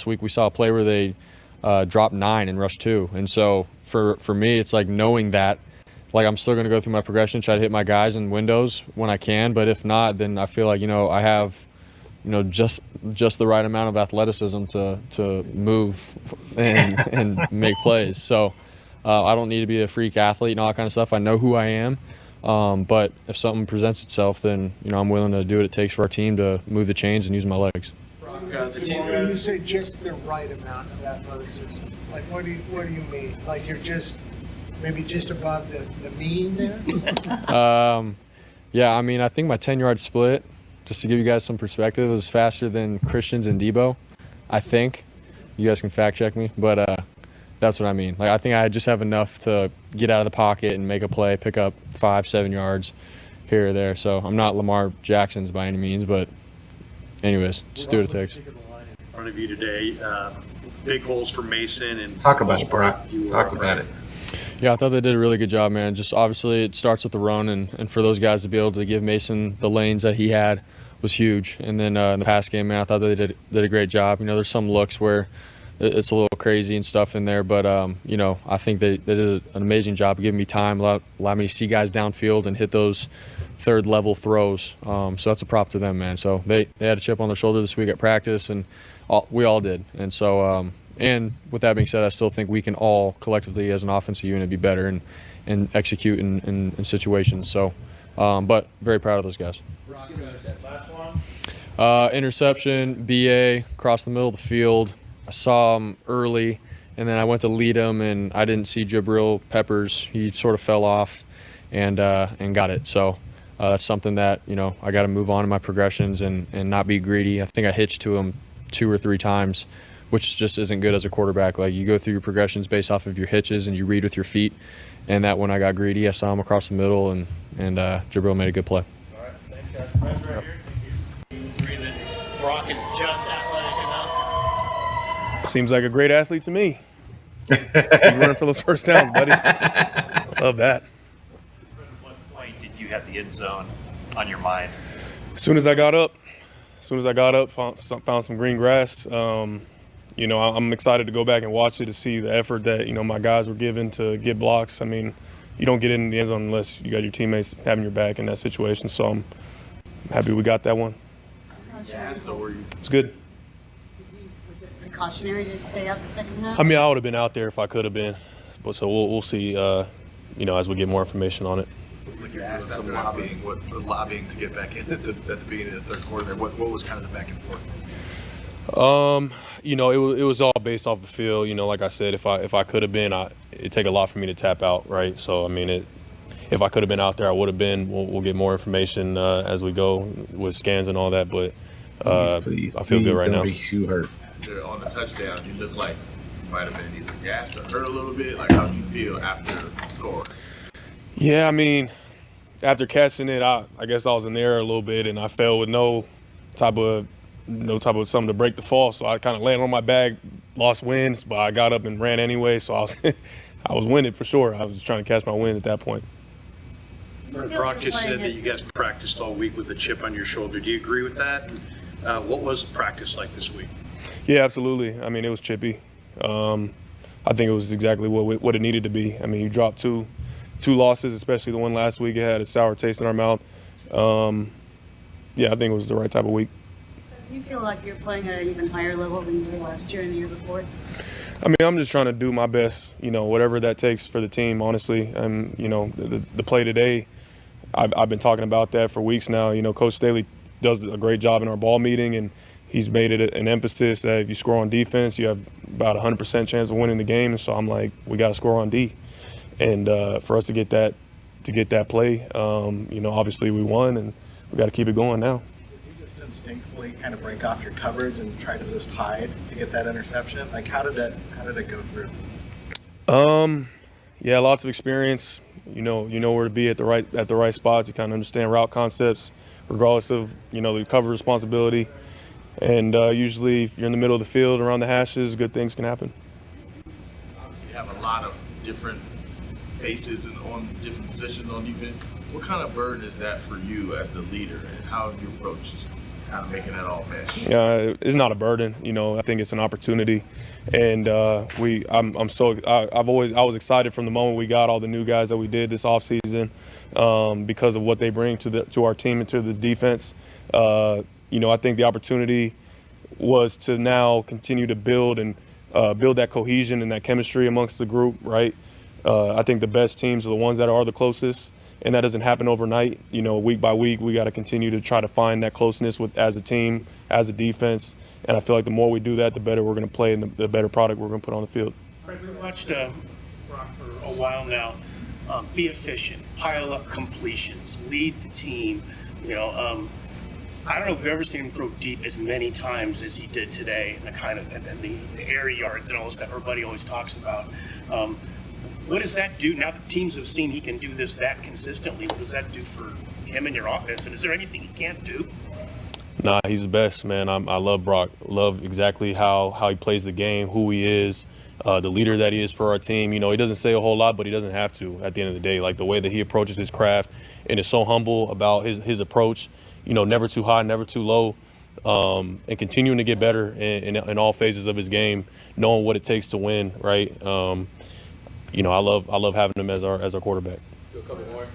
week we saw a play where they dropped 9 and rushed 2. And so for me, it's like knowing that, like I'm still going to go through my progression, try to hit my guys in windows when I can, but if not, then I feel like, I have, just the right amount of athleticism to move and make plays. So I don't need to be a freak athlete and all that kind of stuff. I know who I am. But if something presents itself, then I'm willing to do what it takes for our team to move the chains and use my legs. When you say just the right amount of athleticism, like what do you mean? Like you're just maybe just above the mean there? Yeah, I think my 10-yard split, just to give you guys some perspective, was faster than Christian's and Debo. I think you guys can fact check me, but that's what I mean. Like I think I just have enough to get out of the pocket and make a play, pick up 5-7 yards here or there. So I'm not Lamar Jackson's by any means, but anyways, just do what it takes. In front of you today, big holes for Mason and talk about it, Brock. Talk about it. Yeah, I thought they did a really good job, man. Just obviously it starts with the run, and for those guys to be able to give Mason the lanes that he had was huge. And then in the pass game, man, I thought they did a great job. There's some looks where it's a little crazy and stuff in there. But, I think they did an amazing job of giving me time, allow me to see guys downfield and hit those third-level throws. So that's a prop to them, man. So they had a chip on their shoulder this week at practice, and we all did. And so, and with that being said, I still think we can all collectively as an offensive unit be better and execute in situations. So, but very proud of those guys. Interception, BA, across the middle of the field. I saw him early, and then I went to lead him, and I didn't see Jabril Peppers. He sort of fell off and got it. So that's something that, I got to move on in my progressions and not be greedy. I think I hitched to him 2 or 3 times, which just isn't good as a quarterback. Like, you go through your progressions based off of your hitches and you read with your feet. And that when I got greedy, I saw him across the middle, and Jabril made a good play. All right, thanks, guys. Friends right here. You agree that Brock is just athletic enough? Seems like a great athlete to me. You running for those first downs, buddy. Love that. What point did you have the end zone on your mind? As soon as I got up, found some green grass. I'm excited to go back and watch it to see the effort that, my guys were given to get blocks. I mean, you don't get in the end zone unless you got your teammates having your back in that situation. So I'm happy we got that one. It's good. Was it precautionary to stay out the second half? I mean, I would have been out there if I could have been. But so we'll see, as we get more information on it. When you're doing some lobbying to get back in at the beginning of the third quarter, what was kind of the back and forth? It was all based off the field. Like I said, if I could have been, it'd take a lot for me to tap out, right? So, I mean, if I could have been out there, I would have been. We'll get more information as we go with scans and all that, but please, I feel good right now. Be too hurt. On the touchdown, you look like you might have been either gassed or hurt a little bit. Like, how did you feel after scoring? Yeah, I mean, after catching it, I guess I was in the air a little bit, and I fell with no type of something to break the fall. So I kind of landed on my back, lost winds, but I got up and ran anyway. So I was winded for sure. I was just trying to catch my wind at that point. Brock just said that you guys practiced all week with a chip on your shoulder. Do you agree with that? What was practice like this week? Yeah, absolutely. I mean, it was chippy. I think it was exactly what it needed to be. I mean, you dropped two losses, especially the one last week. It had a sour taste in our mouth. I think it was the right type of week. Do you feel like you're playing at an even higher level than you were last year and the year before? I mean, I'm just trying to do my best, whatever that takes for the team, honestly. And, the play today, I've been talking about that for weeks now. Coach Staley does a great job in our ball meeting, and he's made it an emphasis that if you score on defense, you have about 100% chance of winning the game. And so I'm like, we got to score on D. And for us to get that play, obviously we won, and we got to keep it going now. Instinctively kind of break off your coverage and try to just hide to get that interception? Like, how did it go through? Lots of experience. You know where to be at the right spots. You kind of understand route concepts, regardless of the cover responsibility. And usually, if you're in the middle of the field around the hashes, good things can happen. You have a lot of different faces and on different positions on defense. What kind of burden is that for you as the leader, and how have you approached kind of making that all mesh? Yeah, it's not a burden. I think it's an opportunity, and I was excited from the moment we got all the new guys that we did this offseason because of what they bring to our team and to the defense. I think the opportunity was to now continue to build that cohesion and that chemistry amongst the group, right? I think the best teams are the ones that are the closest. And that doesn't happen overnight. Week by week, we got to continue to try to find that closeness as a team, as a defense. And I feel like the more we do that, the better we're going to play and the better product we're going to put on the field. Fred, we watched Brock for a while now. Be efficient, pile up completions, lead the team. I don't know if you've ever seen him throw deep as many times as he did today, and the air yards and all the stuff everybody always talks about. What does that do now that teams have seen he can do that consistently? What does that do for him and your offense? And is there anything he can't do? Nah, he's the best, man. I love Brock. Love exactly how he plays the game, who he is, the leader that he is for our team. He doesn't say a whole lot, but he doesn't have to at the end of the day. Like the way that he approaches his craft and is so humble about his approach, never too high, never too low. and continuing to get better in all phases of his game, knowing what it takes to win, right? You know, I love having him as our quarterback. Do a couple more.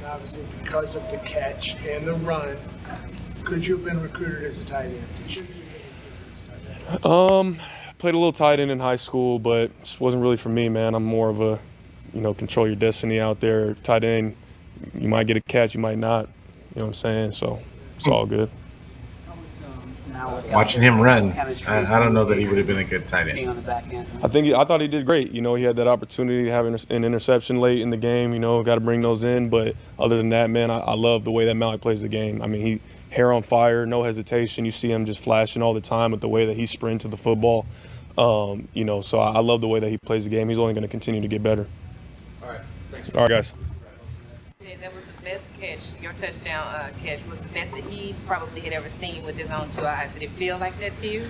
Obviously, because of the catch and the run, could you have been recruited as a tight end? Should you have been recruited as a tight end? Played a little tight end in high school, but just wasn't really for me, man. I'm more of a, you know, control your destiny out there. Tight end, you might get a catch, you might not. You know what I'm saying? So it's all good. Watching him run, I don't know that he would have been a good tight end. I thought he did great. You know, he had that opportunity to have an interception late in the game. You know, got to bring those in. But other than that, man, I love the way that Malik plays the game. I mean, he hair on fire, no hesitation. You see him just flashing all the time with the way that he sprints to the football. You know, so I love the way that he plays the game. He's only going to continue to get better. All right, thanks. All right, guys. That was the best catch. Your touchdown catch was the best that he probably had ever seen with his own 2 eyes. Did it feel like that to you?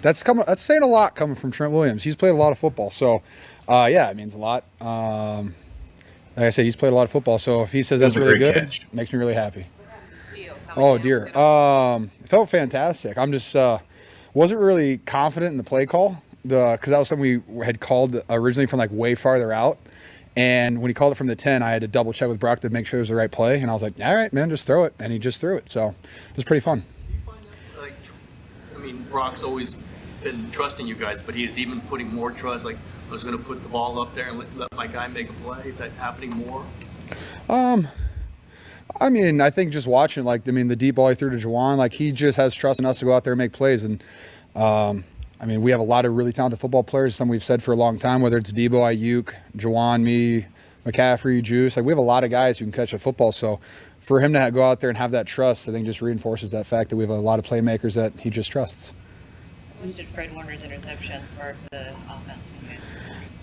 That's saying a lot coming from Trent Williams. He's played a lot of football, so yeah, it means a lot. Like I said, he's played a lot of football, so if he says that's really good, it makes me really happy. Oh dear, it felt fantastic. I'm just wasn't really confident in the play call, because that was something we had called originally from like way farther out. And when he called it from the 10, I had to double check with Brock to make sure it was the right play. And I was like, all right, man, just throw it. And he just threw it. So it was pretty fun. Like, I mean, Brock's always been trusting you guys, but he's even putting more trust. Like, I was going to put the ball up there and let my guy make a play. Is that happening more? I mean, I think just watching, like, I mean, the deep ball he threw to Juwan, like, he just has trust in us to go out there and make plays. And, I mean, we have a lot of really talented football players, some we've said for a long time, whether it's Debo, Ayuk, Juwan, me, McCaffrey, Juice. Like, we have a lot of guys who can catch a football. So for him to go out there and have that trust, I think just reinforces that fact that we have a lot of playmakers that he just trusts. When did Fred Warner's interception spark the offense for you guys?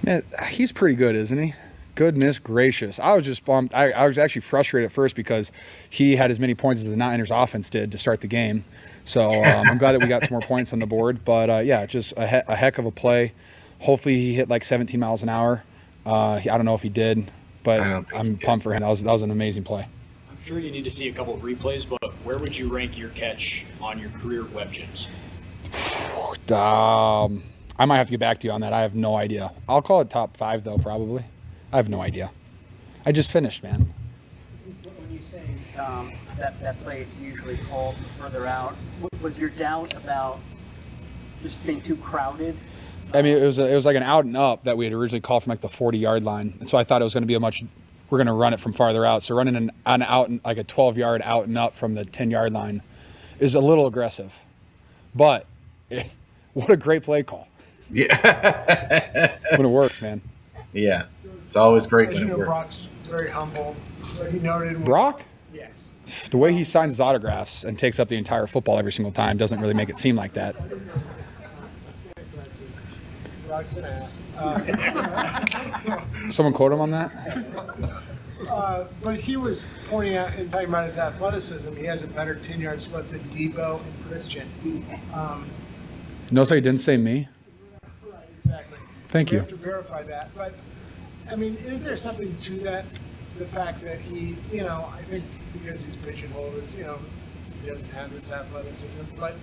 Man, he's pretty good, isn't he? Goodness gracious. I was just bummed. I was actually frustrated at first because he had as many points as the Niners offense did to start the game. So I'm glad that we got some more points on the board. But, yeah, just a heck of a play. Hopefully he hit like 17 miles an hour. I don't know if he did, but I'm pumped for him. That was an amazing play. I'm sure you need to see a couple of replays, but where would you rank your catch on your career web gyms? I might have to get back to you on that. I have no idea. I'll call it top 5, though, probably. I have no idea. I just finished, man. When you say that play is usually called further out, was your doubt about just being too crowded? I mean, it was like an out and up that we had originally called from like the 40-yard line, and so I thought it was going to be we're going to run it from farther out. So running an out like a 12-yard out and up from the 10-yard line is a little aggressive, but what a great play call! Yeah, when it works, man. Yeah, it's always great As when you it know, works. Brock's very humble. But he noted Brock? Yes. The way he signs his autographs and takes up the entire football every single time doesn't really make it seem like that. Brock's an ass. Someone quote him on that? But he was pointing out and talking about his athleticism. He has a better 10-yard split than Debo and Christian. Notice how he didn't say me? Right, exactly. Thank we you. have to verify that. But, I mean, is there something to that? The fact that he, I think because he's pigeonholed, he doesn't have this athleticism. But,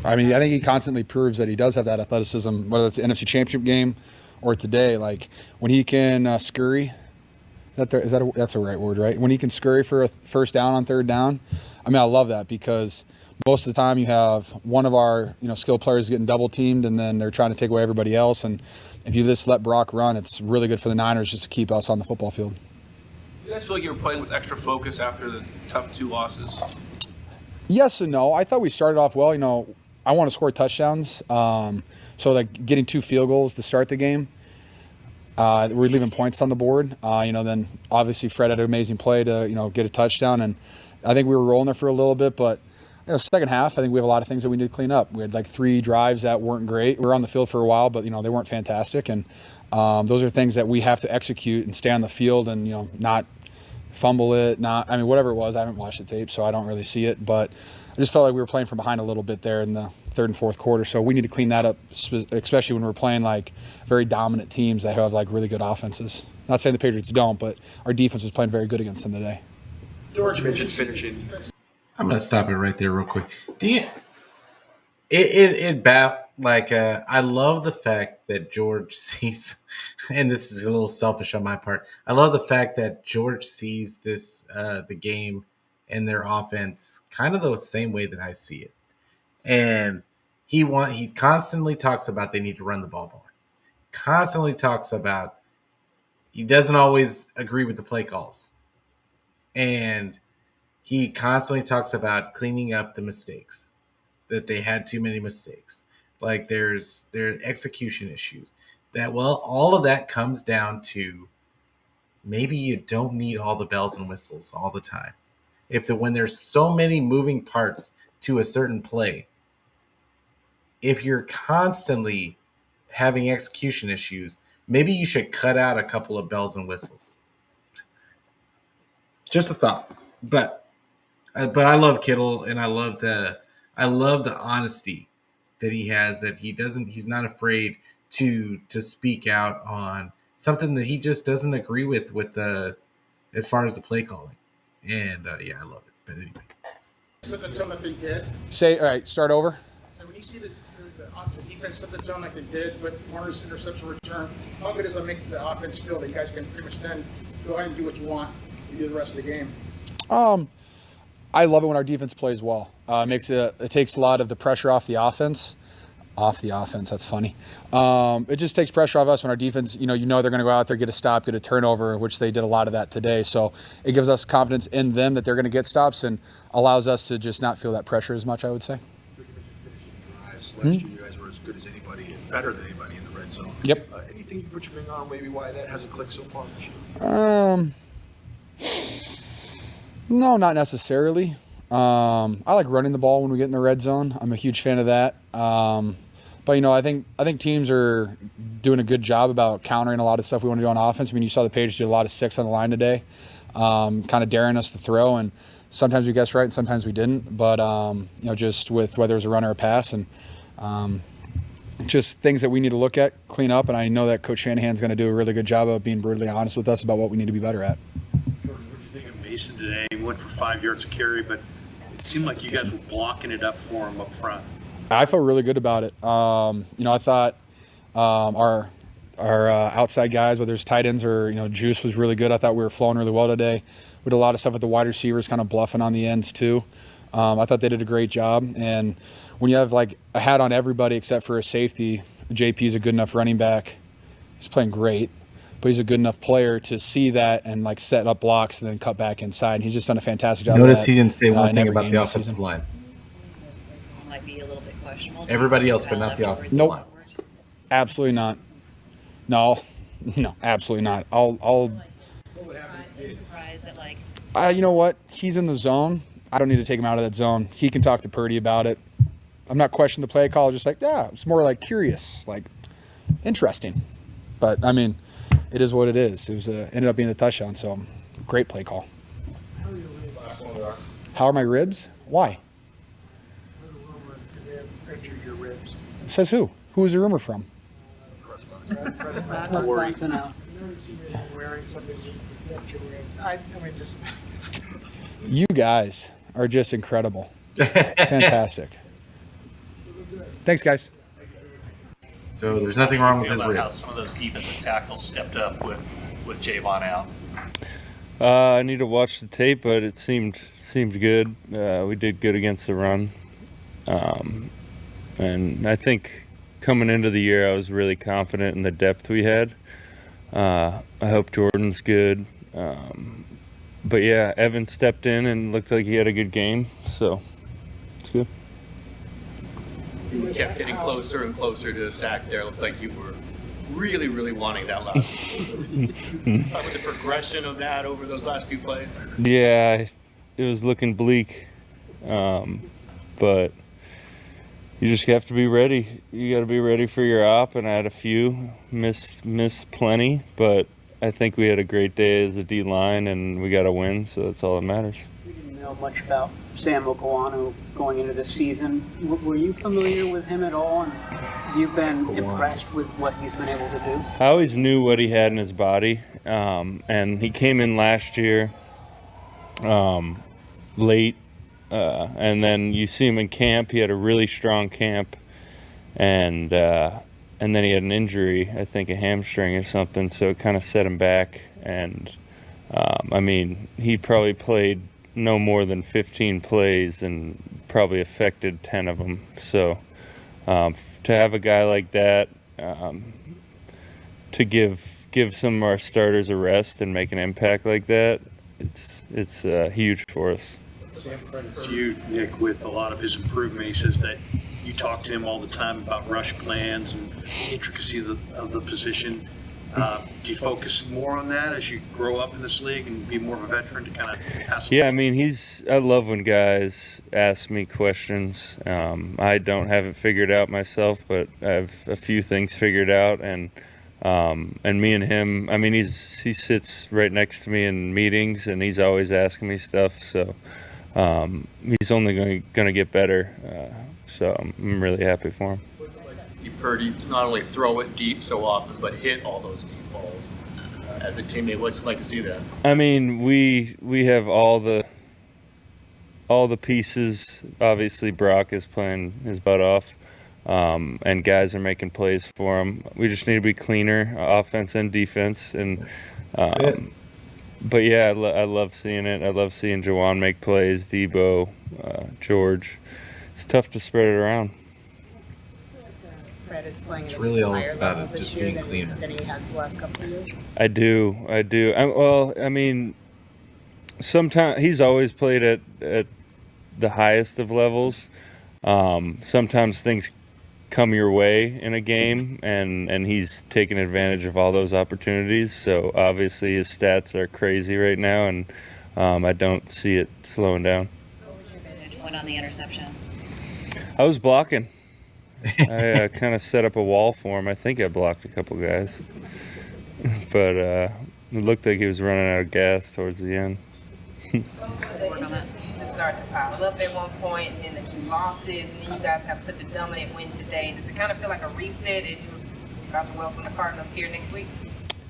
I mean, I think he constantly proves that he does have that athleticism, whether it's the NFC Championship game or today. Like, when he can scurry, that's a right word, right? When he can scurry for a first down on third down, I mean, I love that because most of the time you have one of our, skilled players getting double teamed and then they're trying to take away everybody else. And if you just let Brock run, it's really good for the Niners just to keep us on the football field. You guys feel like you were playing with extra focus after the tough 2 losses? Yes and no. I thought we started off well. I want to score touchdowns. So like getting 2 field goals to start the game. We're leaving points on the board. Then obviously Fred had an amazing play to, get a touchdown. And I think we were rolling there for a little bit, but second half, I think we have a lot of things that we need to clean up. We had like 3 drives that weren't great. We were on the field for a while, but, they weren't fantastic. And those are things that we have to execute and stay on the field and, not fumble it, whatever it was. I haven't watched the tape, so I don't really see it. But I just felt like we were playing from behind a little bit there in the third and fourth quarter. So we need to clean that up, especially when we're playing like very dominant teams that have like really good offenses. Not saying the Patriots don't, but our defense was playing very good against them today. George mentioned finishing. I'm gonna stop it right there real quick. Do you? I love the fact that George sees, and this is a little selfish on my part. I love the fact that George sees the game and their offense kind of the same way that I see it, and he constantly talks about they need to run the ball more. Constantly talks about he doesn't always agree with the play calls, and he constantly talks about cleaning up the mistakes, that they had too many mistakes. Like there are execution issues. All of that comes down to maybe you don't need all the bells and whistles all the time. When there's so many moving parts to a certain play, if you're constantly having execution issues, maybe you should cut out a couple of bells and whistles. Just a thought. But I love Kittle, and I love the honesty that he has, that he's not afraid to speak out on something that he just doesn't agree with the as far as the play calling. And I love it. But anyway. Set the tone that they did. All right, start over. And when you see the defense set the tone like they did with Warner's interception return, how good does that make the offense feel that you guys can pretty much then go ahead and do what you want and do the rest of the game? I love it when our defense plays well. It takes a lot of the pressure off the offense. That's funny. It just takes pressure off us when our defense, they're going to go out there, get a stop, get a turnover, which they did a lot of that today. So it gives us confidence in them that they're going to get stops and allows us to just not feel that pressure as much, I would say. Last year, you guys were as good as anybody, better than anybody in the red zone. Yep. Anything you put your finger on, maybe why that hasn't clicked so far this year? No, not necessarily. I like running the ball when we get in the red zone. I'm a huge fan of that. But I think teams are doing a good job about countering a lot of stuff we want to do on offense. I mean, you saw the Patriots do a lot of 6 on the line today, kind of daring us to throw, and sometimes we guessed right and sometimes we didn't. But just with whether it was a run or a pass, and just things that we need to look at, clean up. And I know that Coach Shanahan's going to do a really good job of being brutally honest with us about what we need to be better at. Mason today went for 5 yards of carry, but it seemed like you guys were blocking it up for him up front. I felt really good about it. I thought our outside guys, whether it's tight ends or Juice, was really good. I thought we were flowing really well today. We did a lot of stuff with the wide receivers, kind of bluffing on the ends too. I thought they did a great job. And when you have like a hat on everybody except for a safety, JP's a good enough running back. He's playing great. But he's a good enough player to see that and like set up blocks and then cut back inside. And he's just done a fantastic job. Notice of that, he didn't say one thing every about game the this offensive season. line. Might be a little bit questionable. Everybody else, but not the offensive line. Absolutely not. No, absolutely not. I'll. Surprised that like. You know what? He's in the zone. I don't need to take him out of that zone. He can talk to Purdy about it. I'm not questioning the play call. Just like, it's more like curious, like interesting. But I mean, it is what it is. It was ended up being the touchdown. So great play call. How are my ribs? Why? Your ribs. Says who? Who is the rumor from? Don't worry. Wearing something with your ribs. I mean, just. You guys are just incredible. Fantastic. Thanks, guys. So there's nothing wrong with his About how ribs. some of those defensive tackles stepped up with Javon out. I need to watch the tape, but it seemed good. We did good against the run, and I think coming into the year, I was really confident in the depth we had. I hope Jordan's good, but yeah, Evan stepped in and looked like he had a good game, so it's good. You kept getting closer and closer to the sack there. It looked like you were really, really wanting that last. With the progression of that over those last few plays. Yeah, it was looking bleak, but you just have to be ready. You got to be ready for your op, and I had a few, missed plenty, but I think we had a great day as a D-line, and we got a win, so that's all that matters. We didn't know much about Sam Okawanu going into this season. Were you familiar with him at all, and have you been impressed with what he's been able to do? I always knew what he had in his body, and he came in last year late, And then you see him in camp. He had a really strong camp, and then he had an injury, I think a hamstring or something, so it kind of set him back. And I mean, he probably played no more than 15 plays and probably affected 10 of them. So to have a guy like that to give some of our starters a rest and make an impact like that, it's huge for us. Sam, credit to you, Nick, with a lot of his improvement. He says that you talk to him all the time about rush plans and intricacy of the position. Do you focus more on that as you grow up in this league and be more of a veteran to kind of pass? Yeah, I mean, I love when guys ask me questions. I don't have it figured out myself, but I have a few things figured out, and me and him, I mean, he sits right next to me in meetings, and he's always asking me stuff. So he's only going to get better. So I'm really happy for him. Purdy not only throw it deep so often, but hit all those deep balls. As a teammate, what's it like to see that? I mean, we have all the pieces. Obviously, Brock is playing his butt off, and guys are making plays for him. We just need to be cleaner, offense and defense. And but yeah, I love seeing it. I love seeing Juwan make plays, Debo, George. It's tough to spread it around. Fred is playing It's really all higher it's about level is just this year being cleaner. than he has the last couple of years. I do. Well, I mean, sometimes he's always played at the highest of levels. Sometimes things come your way in a game, and he's taking advantage of all those opportunities. So obviously his stats are crazy right now, and I don't see it slowing down. What was your vantage point on the interception? I was blocking. I kind of set up a wall for him. I think I blocked a couple guys, but it looked like he was running out of gas towards the end. To start to pile up at one point, and then the 2 losses, and then you guys have such a dominant win today. Does it kind of feel like a reset as you're about to welcome the Cardinals here next week?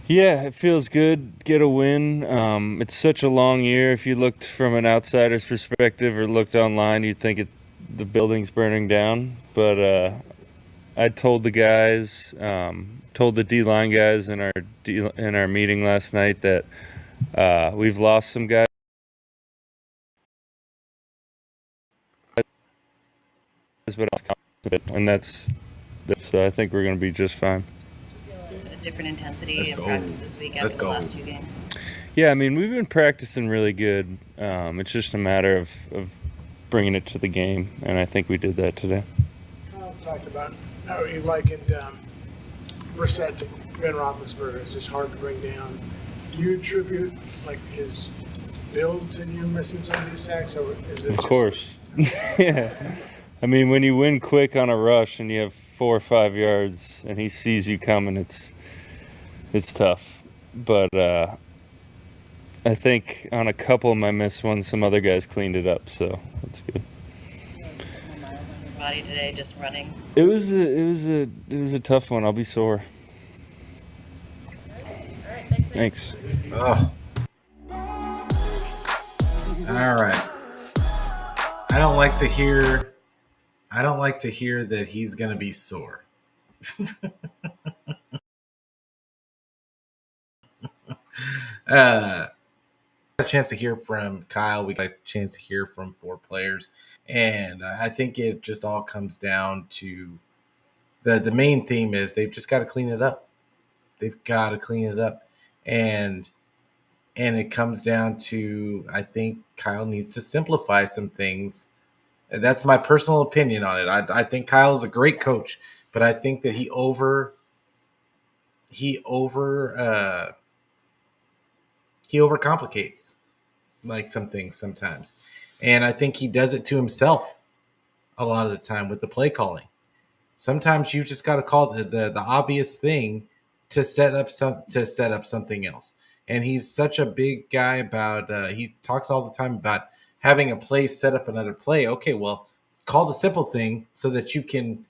Yeah, it feels good. Get a win. It's such a long year. If you looked from an outsider's perspective or looked online, you'd think the building's burning down. But I told the guys, told the D-line guys in our meeting last night that we've lost some guys. But so I think we're going to be just fine. A different intensity in practice this week after the last 2 games. Yeah, I mean, we've been practicing really good. It's just a matter of bringing it to the game, and I think we did that today. Kyle talked about how he likened Brissett to Ben Roethlisberger. It's just hard to bring down. Do you attribute like his build to you missing some of these sacks, or is it? Of course. Yeah. I mean, when you win quick on a rush and you have 4 or 5 yards and he sees you coming, it's tough. But I think on a couple of my missed ones, some other guys cleaned it up, so that's good. Miles on your body today, just running. It was a tough one. I'll be sore. Thanks. Oh. All right. I don't like to hear that he's going to be sore. A chance to hear from Kyle. We got a chance to hear from 4 players. And I think it just all comes down to the main theme is they've just got to clean it up. They've got to clean it up. And it comes down to, I think Kyle needs to simplify some things. And that's my personal opinion on it. I think Kyle is a great coach, but I think that he overcomplicates like some things sometimes. And I think he does it to himself a lot of the time with the play calling. Sometimes you just got to call the obvious thing to set up something else. And he's such a big guy about he talks all the time about having a play set up another play. Okay, well, call the simple thing so that you can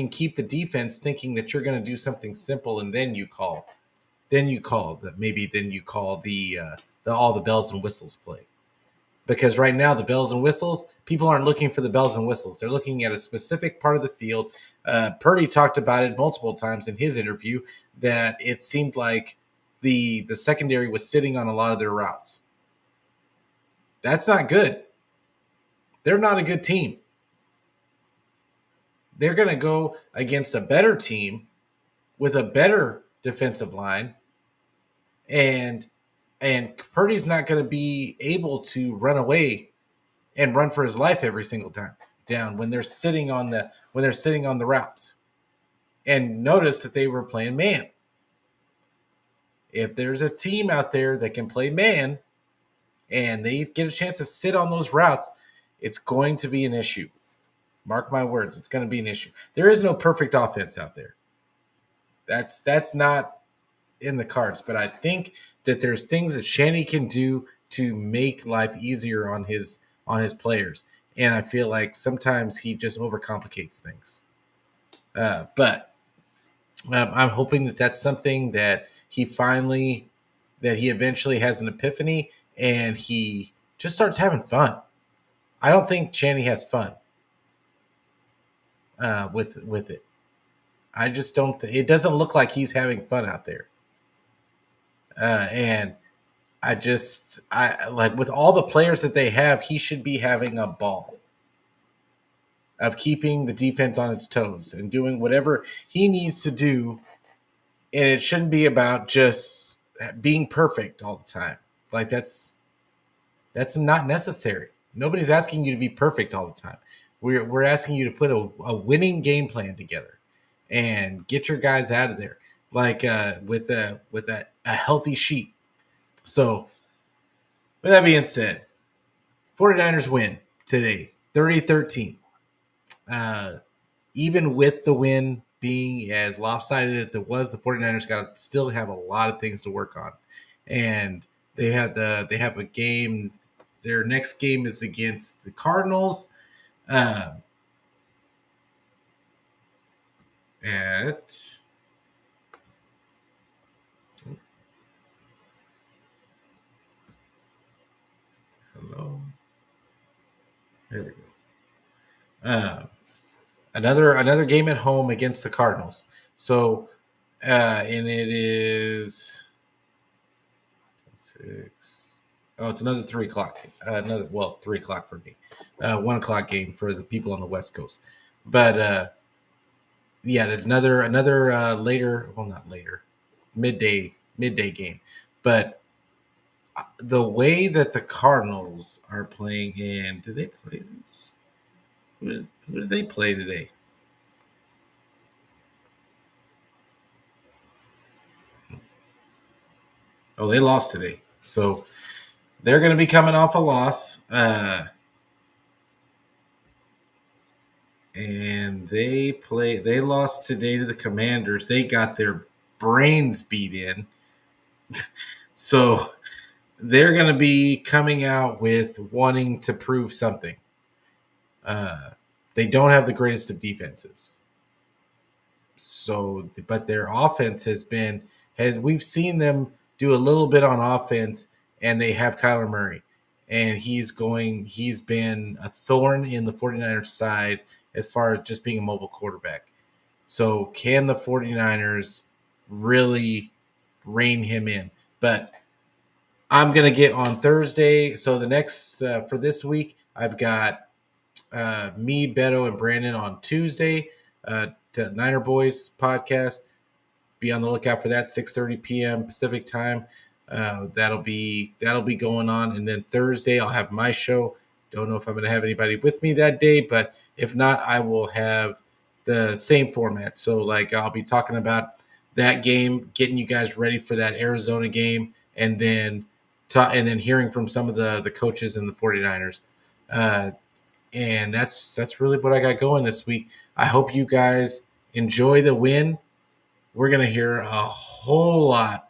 keep the defense thinking that you're going to do something simple, and then you call the all the bells and whistles play. Because right now, the bells and whistles, people aren't looking for the bells and whistles. They're looking at a specific part of the field. Purdy talked about it multiple times in his interview that it seemed like the secondary was sitting on a lot of their routes. That's not good. They're not a good team. They're going to go against a better team with a better defensive line, and Purdy's not going to be able to run away and run for his life every single time down when they're sitting on the routes. And notice that they were playing man. If there's a team out there that can play man and they get a chance to sit on those routes, it's going to be an issue. Mark my words, it's going to be an issue. There is no perfect offense out there. That's not in the cards, but I think that there's things that Shanny can do to make life easier on his players. And I feel like sometimes he just overcomplicates things. But I'm hoping that that's something that he eventually has an epiphany and he just starts having fun. I don't think Shanny has fun with it. I just don't. It doesn't look like he's having fun out there. And I like with all the players that they have, he should be having a ball of keeping the defense on its toes and doing whatever he needs to do. And it shouldn't be about just being perfect all the time. Like that's not necessary. Nobody's asking you to be perfect all the time. We're asking you to put a winning game plan together and get your guys out of there like with a healthy sheet. So with that being said, 49ers win today, 30-13. Even with the win being as lopsided as it was, the 49ers got to still have a lot of things to work on. And they have a game. Their next game is against the Cardinals. Hello. There we go. Another game at home against the Cardinals. So, and it is 6. Oh, it's another 3 o'clock. 3 o'clock for me. 1 o'clock game for the people on the West Coast. But yeah, another later. Well, not later. Midday game. But the way that the Cardinals are playing in, did they play this? Who did they play today? Oh, they lost today. So they're going to be coming off a loss. And they lost today to the Commanders. They got their brains beat in. So they're going to be coming out with wanting to prove something. They don't have the greatest of defenses. So, but their offense we've seen them do a little bit on offense, and they have Kyler Murray. And he's been a thorn in the 49ers side as far as just being a mobile quarterback. So can the 49ers really rein him in? But I'm going to get on Thursday. So the next, for this week, I've got me, Beto, and Brandon on Tuesday, the Niner Boys podcast. Be on the lookout for that, 6:30 p.m. Pacific time. That'll be going on. And then Thursday, I'll have my show. Don't know if I'm going to have anybody with me that day, but if not, I will have the same format. So, like, I'll be talking about that game, getting you guys ready for that Arizona game, and then hearing from some of the coaches in the 49ers. And that's really what I got going this week. I hope you guys enjoy the win. We're going to hear a whole lot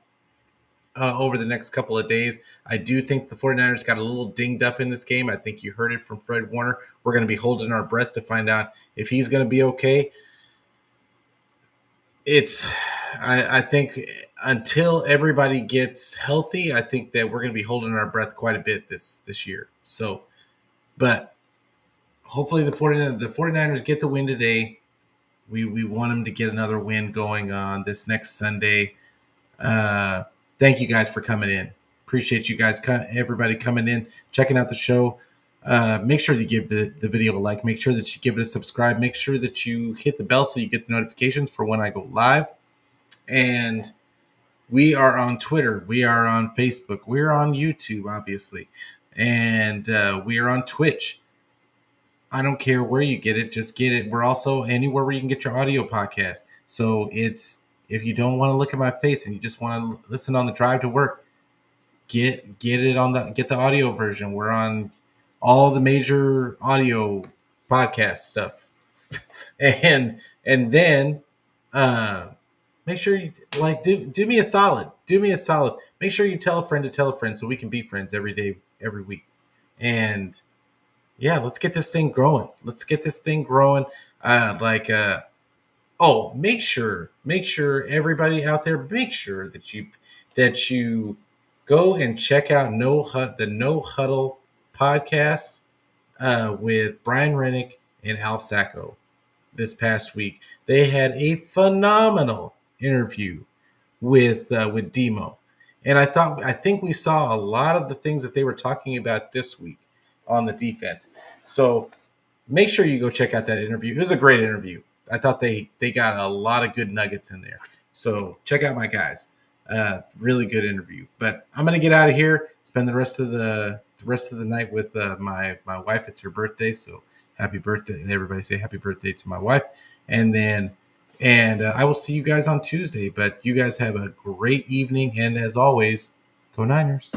over the next couple of days. I do think the 49ers got a little dinged up in this game. I think you heard it from Fred Warner. We're going to be holding our breath to find out if he's going to be okay. I think until everybody gets healthy, I think that we're going to be holding our breath quite a bit this year. So, but hopefully the 49ers get the win today. We want them to get another win going on this next Sunday. Thank you guys for coming in. Appreciate you guys, everybody coming in, checking out the show. Make sure you give the video a like. Make sure that you give it a subscribe. Make sure that you hit the bell so you get the notifications for when I go live. And we are on Twitter. We are on Facebook. We're on YouTube, obviously. And we are on Twitch. I don't care where you get it. Just get it. We're also anywhere where you can get your audio podcast. So it's, if you don't want to look at my face and you just want to listen on the drive to work, get it on get the audio version. We're on all the major audio podcast stuff. and then make sure you do me a solid. Do me a solid. Make sure you tell a friend to tell a friend so we can be friends every day, every week. And yeah, let's get this thing growing. Let's get this thing growing. Make sure everybody out there, make sure that you go and check out the No Huddle podcast with Brian Rennick and Al Sacco this past week. They had a phenomenal interview with Demo, and I think we saw a lot of the things that they were talking about this week on the defense. So make sure you go check out that interview. It was a great interview. I thought they got a lot of good nuggets in there. So check out my guys. Really good interview. But I'm gonna get out of here. Spend the rest of the night with my wife. It's her birthday, so happy birthday! Everybody say happy birthday to my wife. And I will see you guys on Tuesday. But you guys have a great evening. And as always, go Niners.